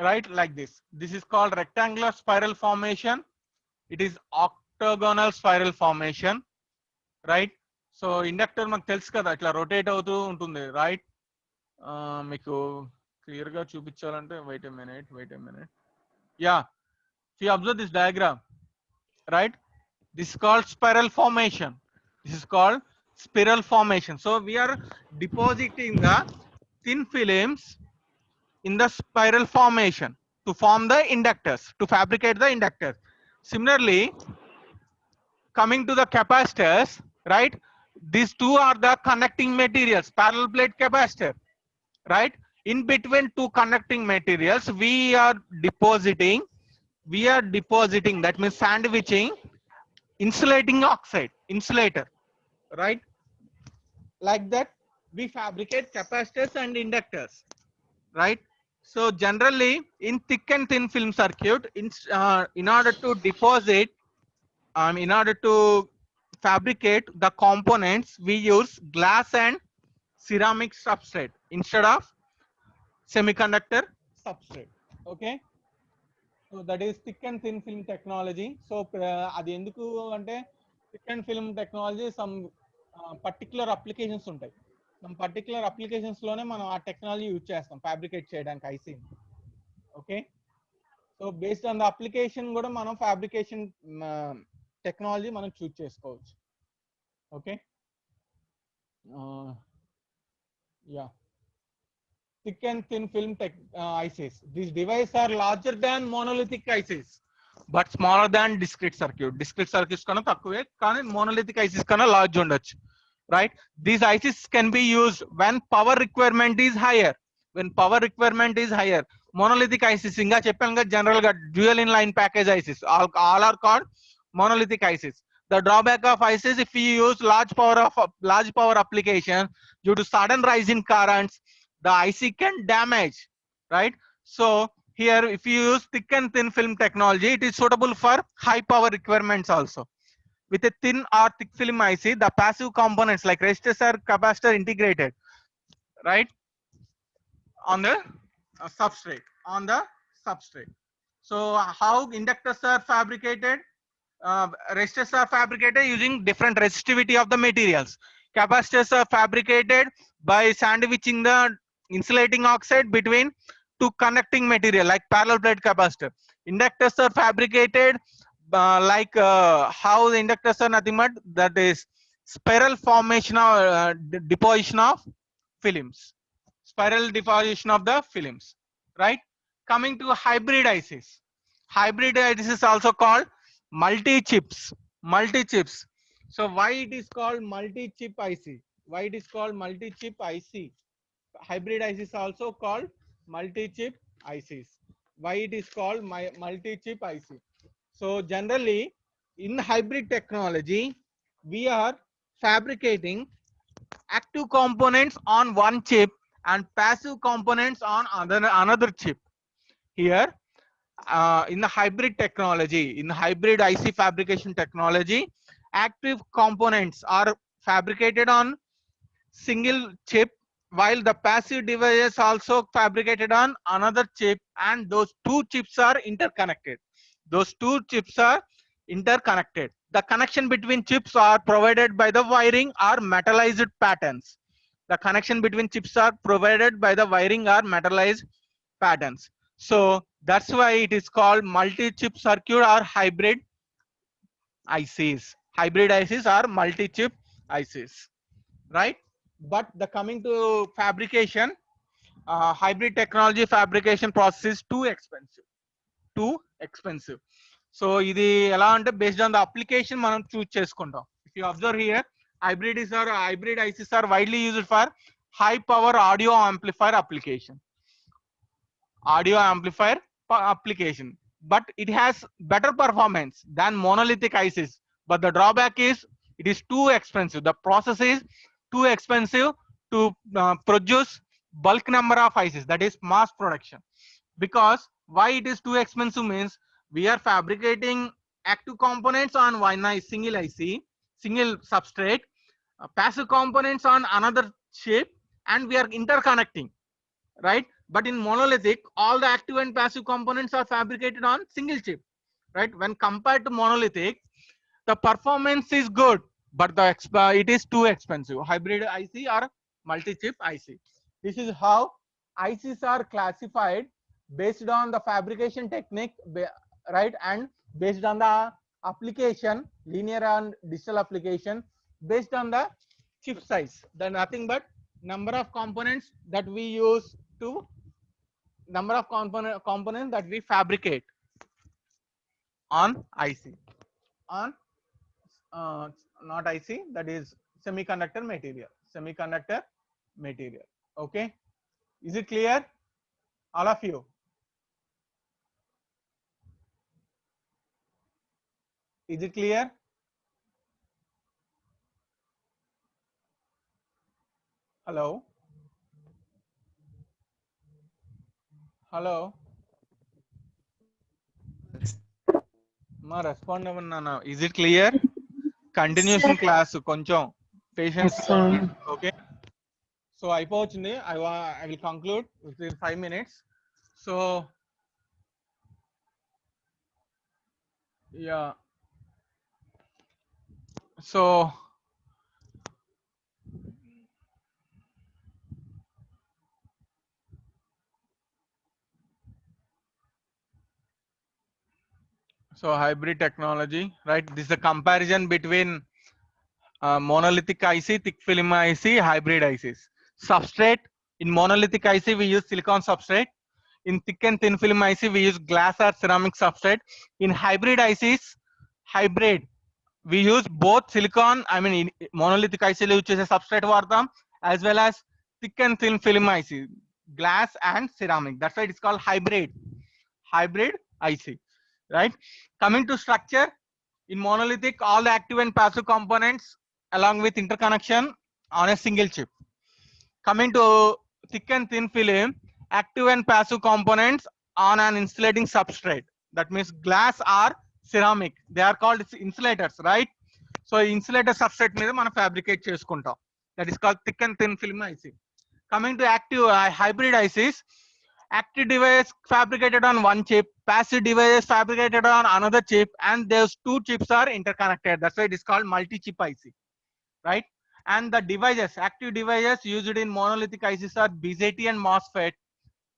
right? Like this is called rectangular spiral formation. It is octagonal spiral formation, right? So inductor మనకు తెలుసు కదా ఇట్లా రొటేట్ అవుతూ ఉంటుంది, రైట్? మీకు క్లియర్ గా చూపించాలంటే wait a minute. Yeah, if you observe this diagram, right, this is called spiral formation. So we are depositing the thin films in the spiral formation to form the inductors, to fabricate the inductors. Similarly, coming to the capacitors, right, these two are the connecting materials, parallel plate capacitor, right? In between two connecting materials we are depositing, that means sandwiching insulating oxide, insulator, right? Like that we fabricate capacitors and inductors, right? So generally in thick and thin film circuit, in order to deposit, in order to fabricate the components, we use glass and ceramic substrate instead of semiconductor substrate. Okay, so that is thick and thin film technology. So adi enduku ante thick and film technology, some particular applications ఉంటాయి, some particular applications లోనే మనం ఆ technology use చేస్తాం fabricate చేయడానికి IC. Okay, so based on the application కూడా మనం fabrication technology మనం choose చేసుకోవచ్చు. Okay, yeah, thick and thin film ICs. These devices are larger than monolithic ICs but smaller than discrete circuit. Discrete circuits kana takkuve కానీ monolithic ICs kana large ఉండొచ్చు, right? These ICs can be used when power requirement is higher. Monolithic ICs inga cheppanu ga general ga dual inline package ICs all are called monolithic ICs. The drawback of ICs, if you use large power application, due to sudden rise in currents, the IC can damage, right? So here if you use thick and thin film technology, it is suitable for high power requirements also. With a thin or thick film IC, the passive components like resistors or capacitor integrated, right, on the substrate. So how inductors are fabricated? Resistors are fabricated using different resistivity of the materials. Capacitors are fabricated by sandwiching the insulating oxide between two connecting material like parallel plate capacitor. Inductors are fabricated how the inductors are nothing but that is spiral formation of deposition of films, right? Coming to hybrid ICs. Hybrid ICs is also called multi-chips. So why it is called multi-chip IC? Hybrid IC is also called multi-chip ICs. Why it is called multi-chip IC? So generally in hybrid technology we are fabricating active components on one chip and passive components on another chip. Here in the hybrid technology, in hybrid IC fabrication technology, active components are fabricated on single chip while the passive devices also fabricated on another chip, and those two chips are interconnected. The connection between chips are provided by the wiring or metallized patterns. So that's why it is called multi-chip circuit or hybrid ICs. Hybrid ICs are multi-chip ICs, right? But the coming to fabrication, hybrid technology fabrication process is too expensive. So ఇది ఎలా అంటే based on the application మనం choose చేసుకుంటాం. If you observe here, hybrid ICs are widely used for high power audio amplifier application. But it has better performance than monolithic ICs, but the drawback is it is too expensive. The process is too expensive to produce bulk number of ICs, that is mass production. Because why it is too expensive means we are fabricating active components on single IC, single substrate, passive components on another chip, and we are interconnecting, right? But in monolithic, all the active and passive components are fabricated on single chip, right? When compared to monolithic, the performance is good, but it is too expensive. Hybrid IC or multi-chip IC. This is how ICs are classified based on the fabrication technique, right? And based on the application, linear and digital application, based on the chip size. Then nothing but number of components that we use to number of components that we fabricate on IC, on not IC, that is semiconductor material. Okay, is it clear, all of you? Is it clear? Hello? Hello? Ma respond avanna. Is it clear? Continuation class koncham patience. Okay. So I will conclude within 5 minutes. So yeah. So hybrid technology, right? This is a comparison between monolithic IC, thick film IC, hybrid ICs. Substrate, in monolithic IC we use silicon substrate. In thick and thin film IC we use glass or ceramic substrate. In hybrid ICs, we use both silicon, in monolithic IC lo use chese substrate vaadtam, as well as thick and thin film IC, glass and ceramic. That's why it's called hybrid IC, right? Coming to structure, in monolithic, all the active and passive components along with interconnection on a single chip. Coming to thick and thin film, active and passive components on an insulating substrate. That means glass or ceramic. They are called insulators, right? So insulator substrate మీద మనం fabricate చేసుకుంటాం. That is called thick and thin film IC. Coming to active hybrid ICs, active device fabricated on one chip, passive devices fabricated on another chip, and those two chips are interconnected. That's why it is called multi-chip IC, right? And the devices, active devices used in monolithic ICs are BJT and MOSFET,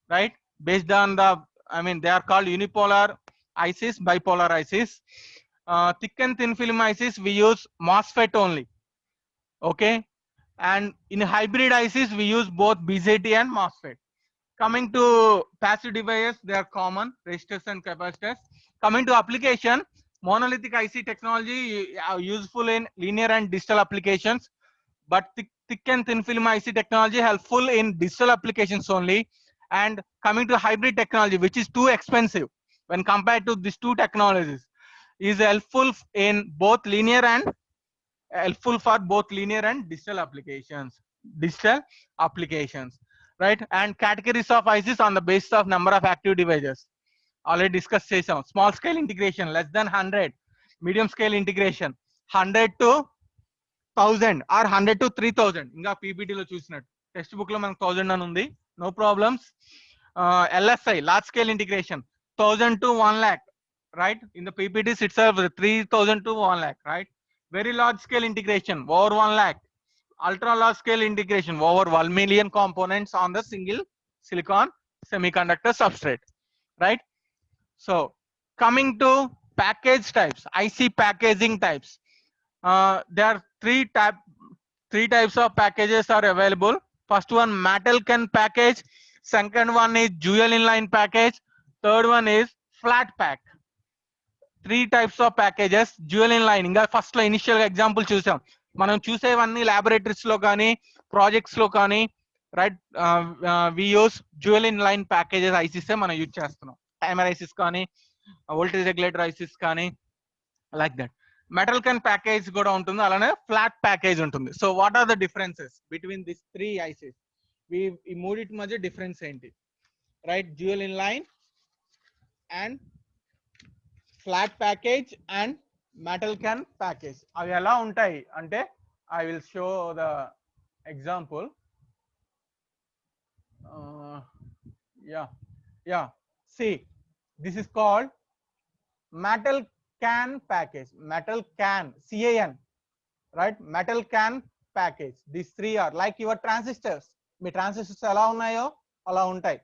right? Based on the, they are called unipolar ICs, bipolar ICs. Thick and thin film ICs, we use MOSFET only, okay? And in hybrid ICs, we use both BJT and MOSFET. Coming to passive devices, they are common, resistors and capacitors. Coming to application, monolithic IC technology are useful in linear and digital applications, but thick and thin film IC technology helpful in digital applications only. And coming to hybrid technology, which is too expensive when compared to these two technologies, is helpful in both linear and digital applications. Right? And categories of ICs on the basis of number of active devices. Already discussed chesam. Small scale integration less than 100, medium scale integration 100 to 1000 or 100 to 3000. Inga PPT lo chusinattu. Textbook lo manaku 1000 అని ఉంది. No problems. LSI, large scale integration 1000 to 1 lakh, right? In the PPTs itself 3000 to 1 lakh, right? Very large scale integration over 1 lakh. Ultra large scale integration over 1 million components on the single silicon semiconductor substrate, right? So coming to package types, IC packaging types, there are three types of packages are available. First one, metal can package. Second one is dual inline package. Third one is flat pack. Three types of packages. Dual inline, inga first lo initial example choosam. మనం చూసేవన్నీ laboratories లో కానీ projects లో కానీ, right? We use dual inline packages ICs మనం use చేస్తున్నాం. Timer ICs కానీ, voltage regulator ICs కానీ, like that. Metal can package కూడా ఉంటుంది, అలానే flat package ఉంటుంది. So what are the differences between these three ICs? ఈ మూడిటి మధ్య డిఫరెన్స్ ఏంటి? Right? Dual inline and flat package and metal can package. అవి ఎలా ఉంటాయి అంటే I will show the example. Yeah, see, this is called metal can package. Metal can, CAN, right? Metal can package. These three are like your transistors. Me transistors ఎలా ఉన్నాయో అలా ఉంటాయి,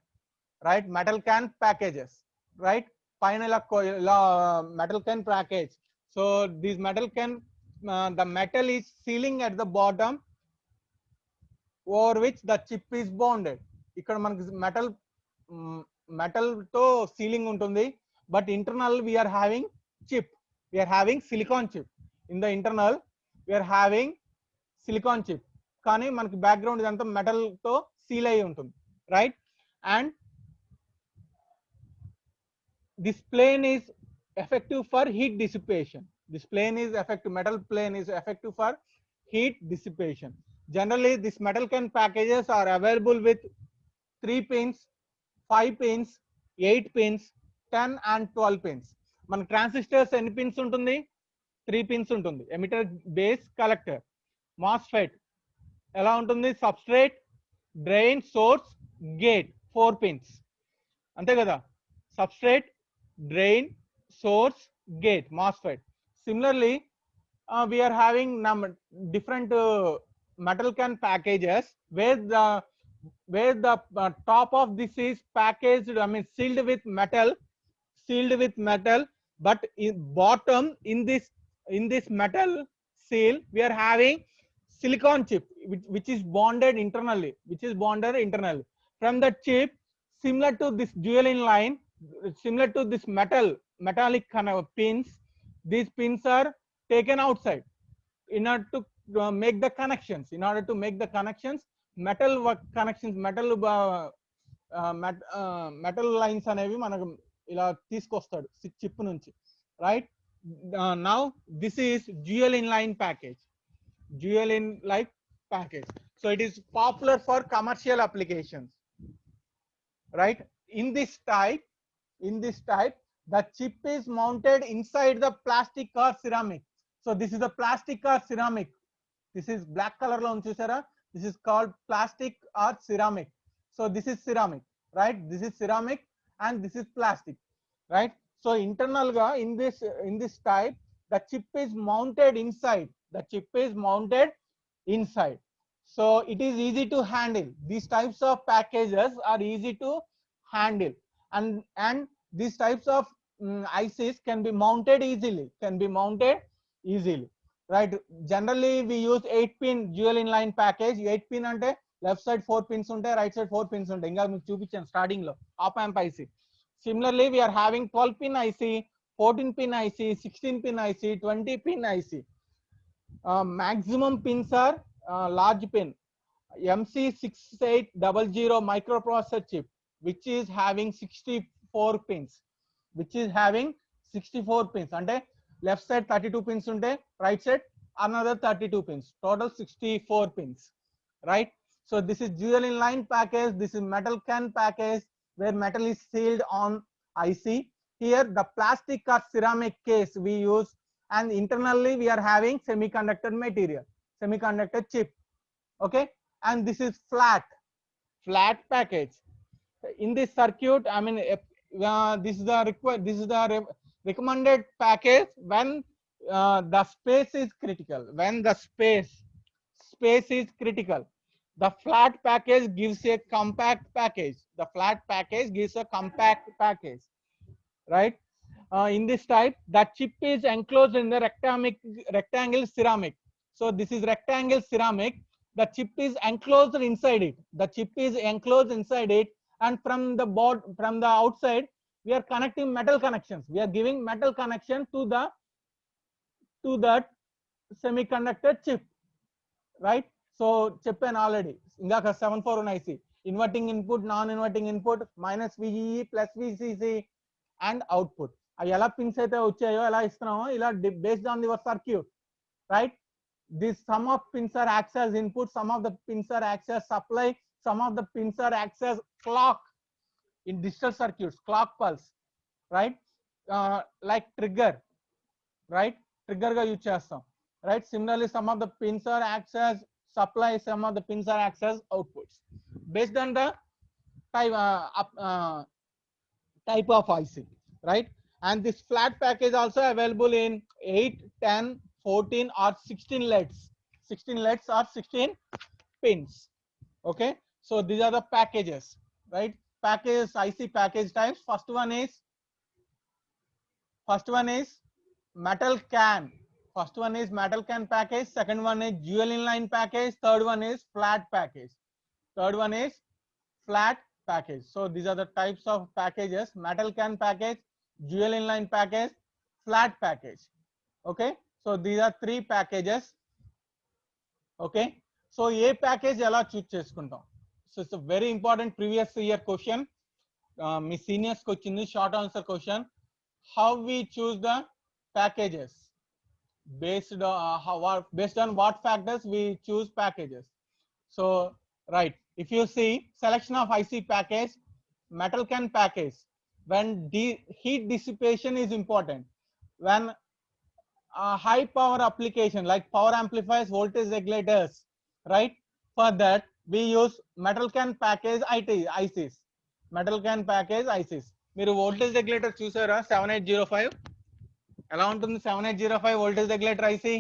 right? Metal can packages, right? పైన ఇలా metal can package. So this metal can, the metal is sealing at the bottom over which the chip is bonded. ఇక్కడ మనకి metal తో ceiling ఉంటుంది, but internal we are having chip. We are having silicon chip. In the internal we are having silicon chip. కానీ మనకి background ఇదంతా metal తో seal అయి ఉంటుంది, right? And this plane is effective for heat dissipation. This plane is effective, metal plane is effective for heat dissipation. Generally this metal can packages are available with 3 pins, 5 pins, 8 pins, 10 and 12 pins. మన transistors ఎన్ని pins ఉంటుంది? 3 pins ఉంటుంది. Emitter, base, collector. MOSFET ఎలా ఉంటుంది? Substrate, drain, source, gate, 4 pins, అంతే కదా? Substrate, drain, source, gate, MOSFET. Similarly, we are having different metal can packages where the top of this is packaged, I mean sealed with metal, but in bottom in this metal seal we are having silicon chip which is bonded internally, from the chip, similar to this dual in line, similar to this metallic kind of pins. These pins are taken outside in order to make the connections. Metal connections, metal lines అనేవి మనకు ఇలా తీసుకొస్తాడు chip నుంచి, right? Now this is dual inline package. So it is popular for commercial applications, right? In this type, the chip is mounted inside the plastic or ceramic. So this is the plastic or ceramic. This is black color lo chusara. This is called plastic or ceramic. So this is ceramic, right? This is ceramic and this is plastic, right? So internal ga in this type, the chip is mounted inside. So it is easy to handle. These types of packages are easy to handle, and these types of ICs can be mounted easily, right? Generally we use 8-pin dual inline package. 8-pin ante left side 4 pins untayi, right side 4 pins untayi. Inga meeku chupichanu starting lo op amp IC. Similarly we are having 12-pin IC, 14-pin IC, 16-pin IC, 20-pin IC. Maximum pins are large pin MC6800 microprocessor chip, which is having 64 pins. అంటే left side 32 pins ఉంటే right side another 32 pins, total 64 pins, right? So this is dual inline package. This is metal can package where metal is sealed on IC. Here the plastic or ceramic case we use, and internally we are having semiconductor material, semiconductor chip, okay? And this is flat package. In this circuit, I mean this is the recommended package when the space is critical. The flat package gives a compact package. Right? In this type, the chip is enclosed in the rectangle ceramic. So this is rectangle ceramic. The chip is enclosed inside it. And from the outside we are connecting metal connections. We are giving metal connection to that semiconductor chip, right? So చెప్పాను already ఇందాక 741 IC, inverting input, non-inverting input, minus VEE plus VCC and output. అవి ఎలా pins అయితే వచ్చాయో ఎలా ఇస్తున్నామో ఇలా based on your circuit, right? This some of pins are acts as input, some of the pins are acts as supply, some of the pins are acts as clock in digital circuits, clock pulse, right? like trigger, right? Trigger ga use chestam, right? Similarly, some of the pins are acts as supply, some of the pins are acts as outputs based on the type type of IC, right? And this flat package also available in 8, 10, 14 or 16 LEDs, 16 LEDs or 16 pins. Okay, so these are the packages, right? Package IC package types. First one is metal can. First one is metal can package. Second one is dual inline package. Third one is flat package. Third one is flat package. So these are the types of packages: metal can package, dual inline package, flat package. Okay, so these are three packages. Okay, so ఏ package ఎలా choose చేసుకుంటాం? So it's very important previous year question, మీ seniors కి వచ్చింది short answer question. How we choose the packages, based on what factors we choose packages. So right, if you see selection of IC package, metal can package, when heat dissipation is important, when high power application like power amplifiers, voltage regulators, right? For that we use metal can package ICs, metal can package ICs. మీరు voltage regulator చూసారా? 7805 ఎలా ఉంటుంది? 7805 voltage regulator IC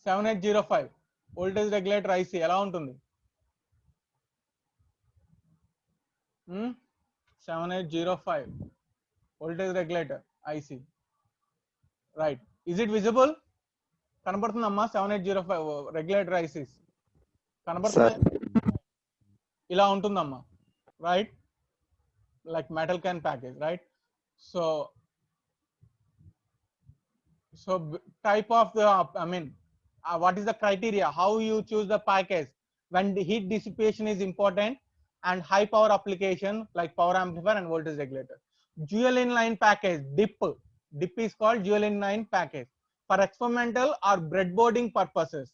7805 voltage regulator IC ఎలా ఉంటుంది? 7805 voltage regulator IC, right? Is it visible? కనబడుతుందమ్మా 7805 regulator ICs కనబడుతుంది, ఇలా ఉంటుందమ్మా, right? Like metal can package, right? So type of the what is the criteria how you choose the package? When the heat dissipation is important and high power application like power amplifier and voltage regulator. Dual inline package, DIP is called dual inline package for experimental or breadboarding purposes,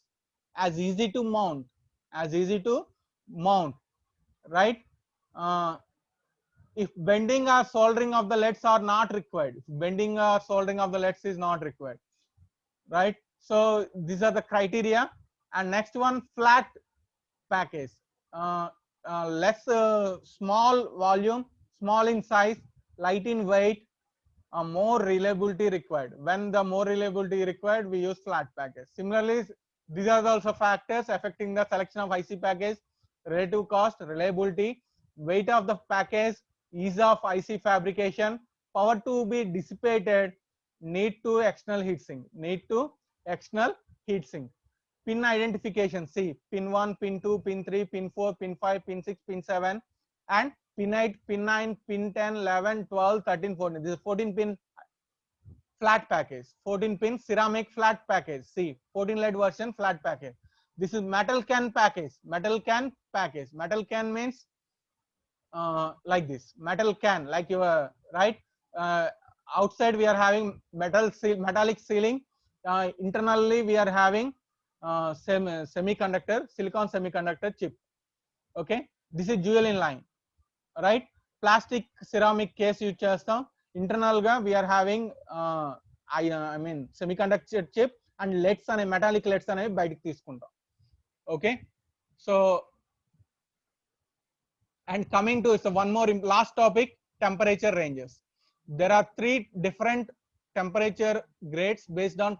as easy to mount, right? If bending or soldering of the LEDs are not required, if bending or soldering of the LEDs is not required, right? So these are the criteria. And next one, flat package, less small volume, small in size, light in weight, more reliability required. When the more reliability required, we use flat package. Similarly, these are also factors affecting the selection of IC package: relative cost, reliability, weight of the package, ease of IC fabrication, power to be dissipated, need to external heat sink. Pin identification, see pin 1, pin 2, pin 3, pin 4, pin 5, pin 6, pin 7, and pin 8, pin 9, pin 10, 11, 12, 13, 14. This is 14 pin flat package, 14 pin ceramic flat package. See 14 LED version flat package. This is metal can package. Metal can means like this, metal can, like your right, outside we are having metallic sealing, internally we are having semiconductor, silicon semiconductor chip. Okay, this is dual inline, right? Plastic ceramic case use chestam, internal ga we are having semiconductor chip and LEDs ane metallic LEDs ane bayitiki teeskuntam. Okay, so and coming to one more last topic, temperature ranges. There are 3 different temperature grades based on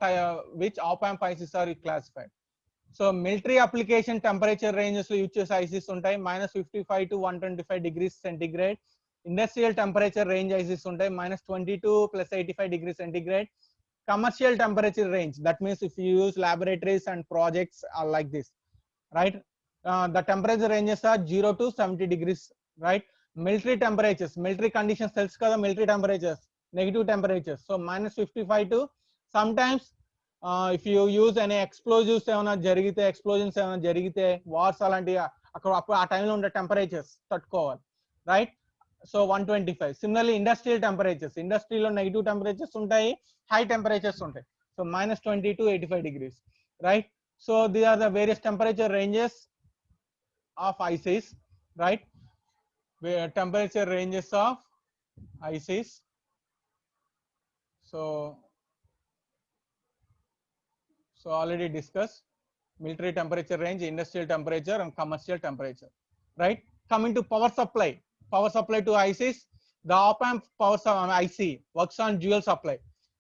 which op-amp ICs are classified. So military application temperature ranges lo use chese ICs untai -55 to 125 degrees centigrade. Industrial temperature range ICs untai -22 plus 85 degrees centigrade. Commercial temperature range, that means if you use laboratories and projects are like this, right? The temperature ranges are 0 to 70 degrees, right? Military temperatures, military conditions tells kada, military temperatures, negative temperatures, so -55 to sometimes if you use any explosives ఏమైనా జరిగితే, explosions ఏమైనా జరిగితే, wars అలాంటి అక్కడ ఆ టైంలో ఉండే temperatures తట్టుకోవాలి, right? So 125. Similarly industrial temperatures, ఇండస్ట్రీలో నెగిటివ్ టెంపరేచర్స్ ఉంటాయి, హై టెంపరేచర్స్ ఉంటాయి, so -20 to 85 degrees, right? So these are the various temperature ranges of ICs, right? temperature ranges of ICs. So already discussed military temperature range, industrial temperature, and commercial temperature. Right? Coming to power supply to ICs. The op-amp IC works on dual supply.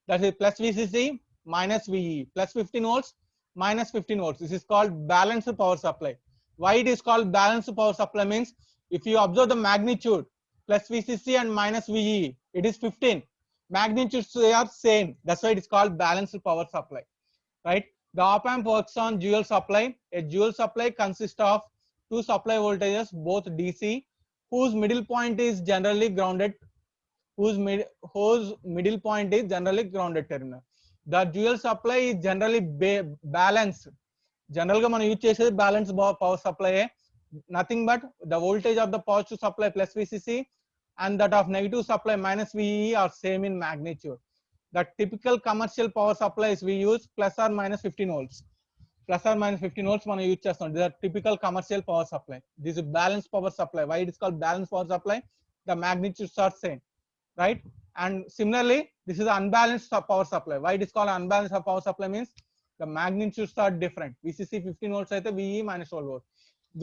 That is plus VCC minus VE, plus 15 volts minus 15 volts. This is called balanced power supply. Why it is called balanced power supply means if you observe the magnitude plus VCC and minus VE, it is 15. Magnitudes are same. That's why it is called balanced power supply. Right? The op-amp works on dual supply. A dual supply consists of two supply voltages, both DC, whose middle point is generally grounded. Whose middle point is generally grounded terminal. The dual supply is generally balanced. General ga మనం use చేసేది balance power supply. Nothing but the voltage of the positive supply plus VCC and that of negative supply minus VE are same in magnitude. The typical commercial power supplies we use plus or minus 15 volts. Plus or minus 15 volts మనం use చేస్తాం. These are typical commercial power supply. This is balanced power supply. Why it is called balanced power supply? The magnitudes are same. Right? And similarly, this is unbalanced power supply. Why it is called unbalanced power supply means the magnitudes are different. VCC 15 volts అయితే VE minus 12 volts.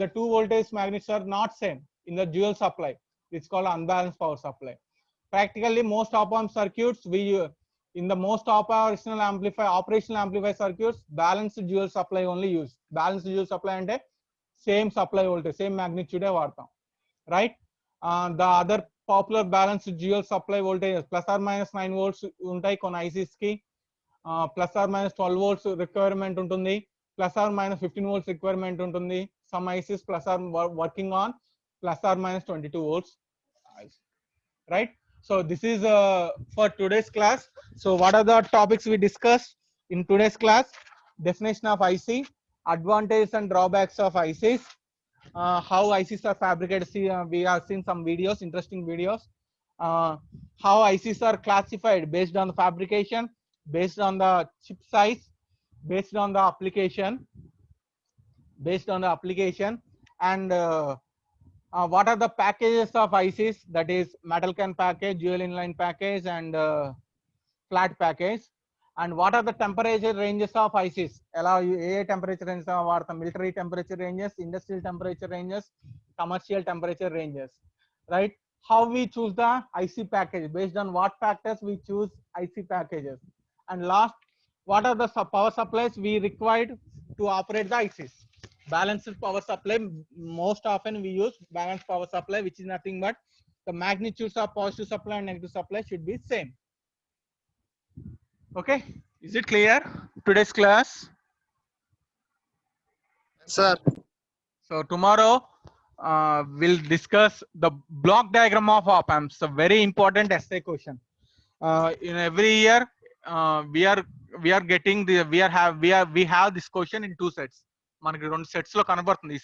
The two voltage magnitudes are not same in the dual supply. It's called unbalanced power supply. Practically most op-amp circuits in the most operational amplifier circuits balanced dual supply only use. Balanced dual supply అంటే same supply voltage, same magnitude వాడతాం. Right? The other popular balanced dual supply voltages plus or minus 9 volts ఉంటాయి కొన్ని ICs కి, plus or minus 12 volts requirement ఉంటుంది, plus or minus 15 volts requirement ఉంటుంది. Some ICs plus are working on plus or minus 22 volts. Right? So this is for today's class. So what are the topics we discussed in today's class? Definition of IC, advantages and drawbacks of ICs, how ICs are fabricated. We have seen some videos, interesting videos. How ICs are classified based on the fabrication, based on the chip size, based on the application, and what are the packages of ICs, that is metal can package, dual inline package, and flat package. And what are the temperature ranges of ICs? Temperature ranges are military temperature ranges, industrial temperature ranges, commercial temperature ranges. Right? How we choose the IC package, based on what factors we choose IC packages. And last, what are the power supplies we required to operate the ICs? Balanced power supply, most often we use balanced power supply, which is nothing but the magnitudes of positive supply and negative supply should be same. Okay, is it clear today's class? Sir. So tomorrow we'll discuss the block diagram of op-amps, a very important essay question. In every year we are getting we have this question in two sets. మనకి రెండు sets లో కనబడుతుంది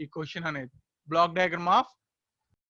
ఈ question అనేది, block diagram of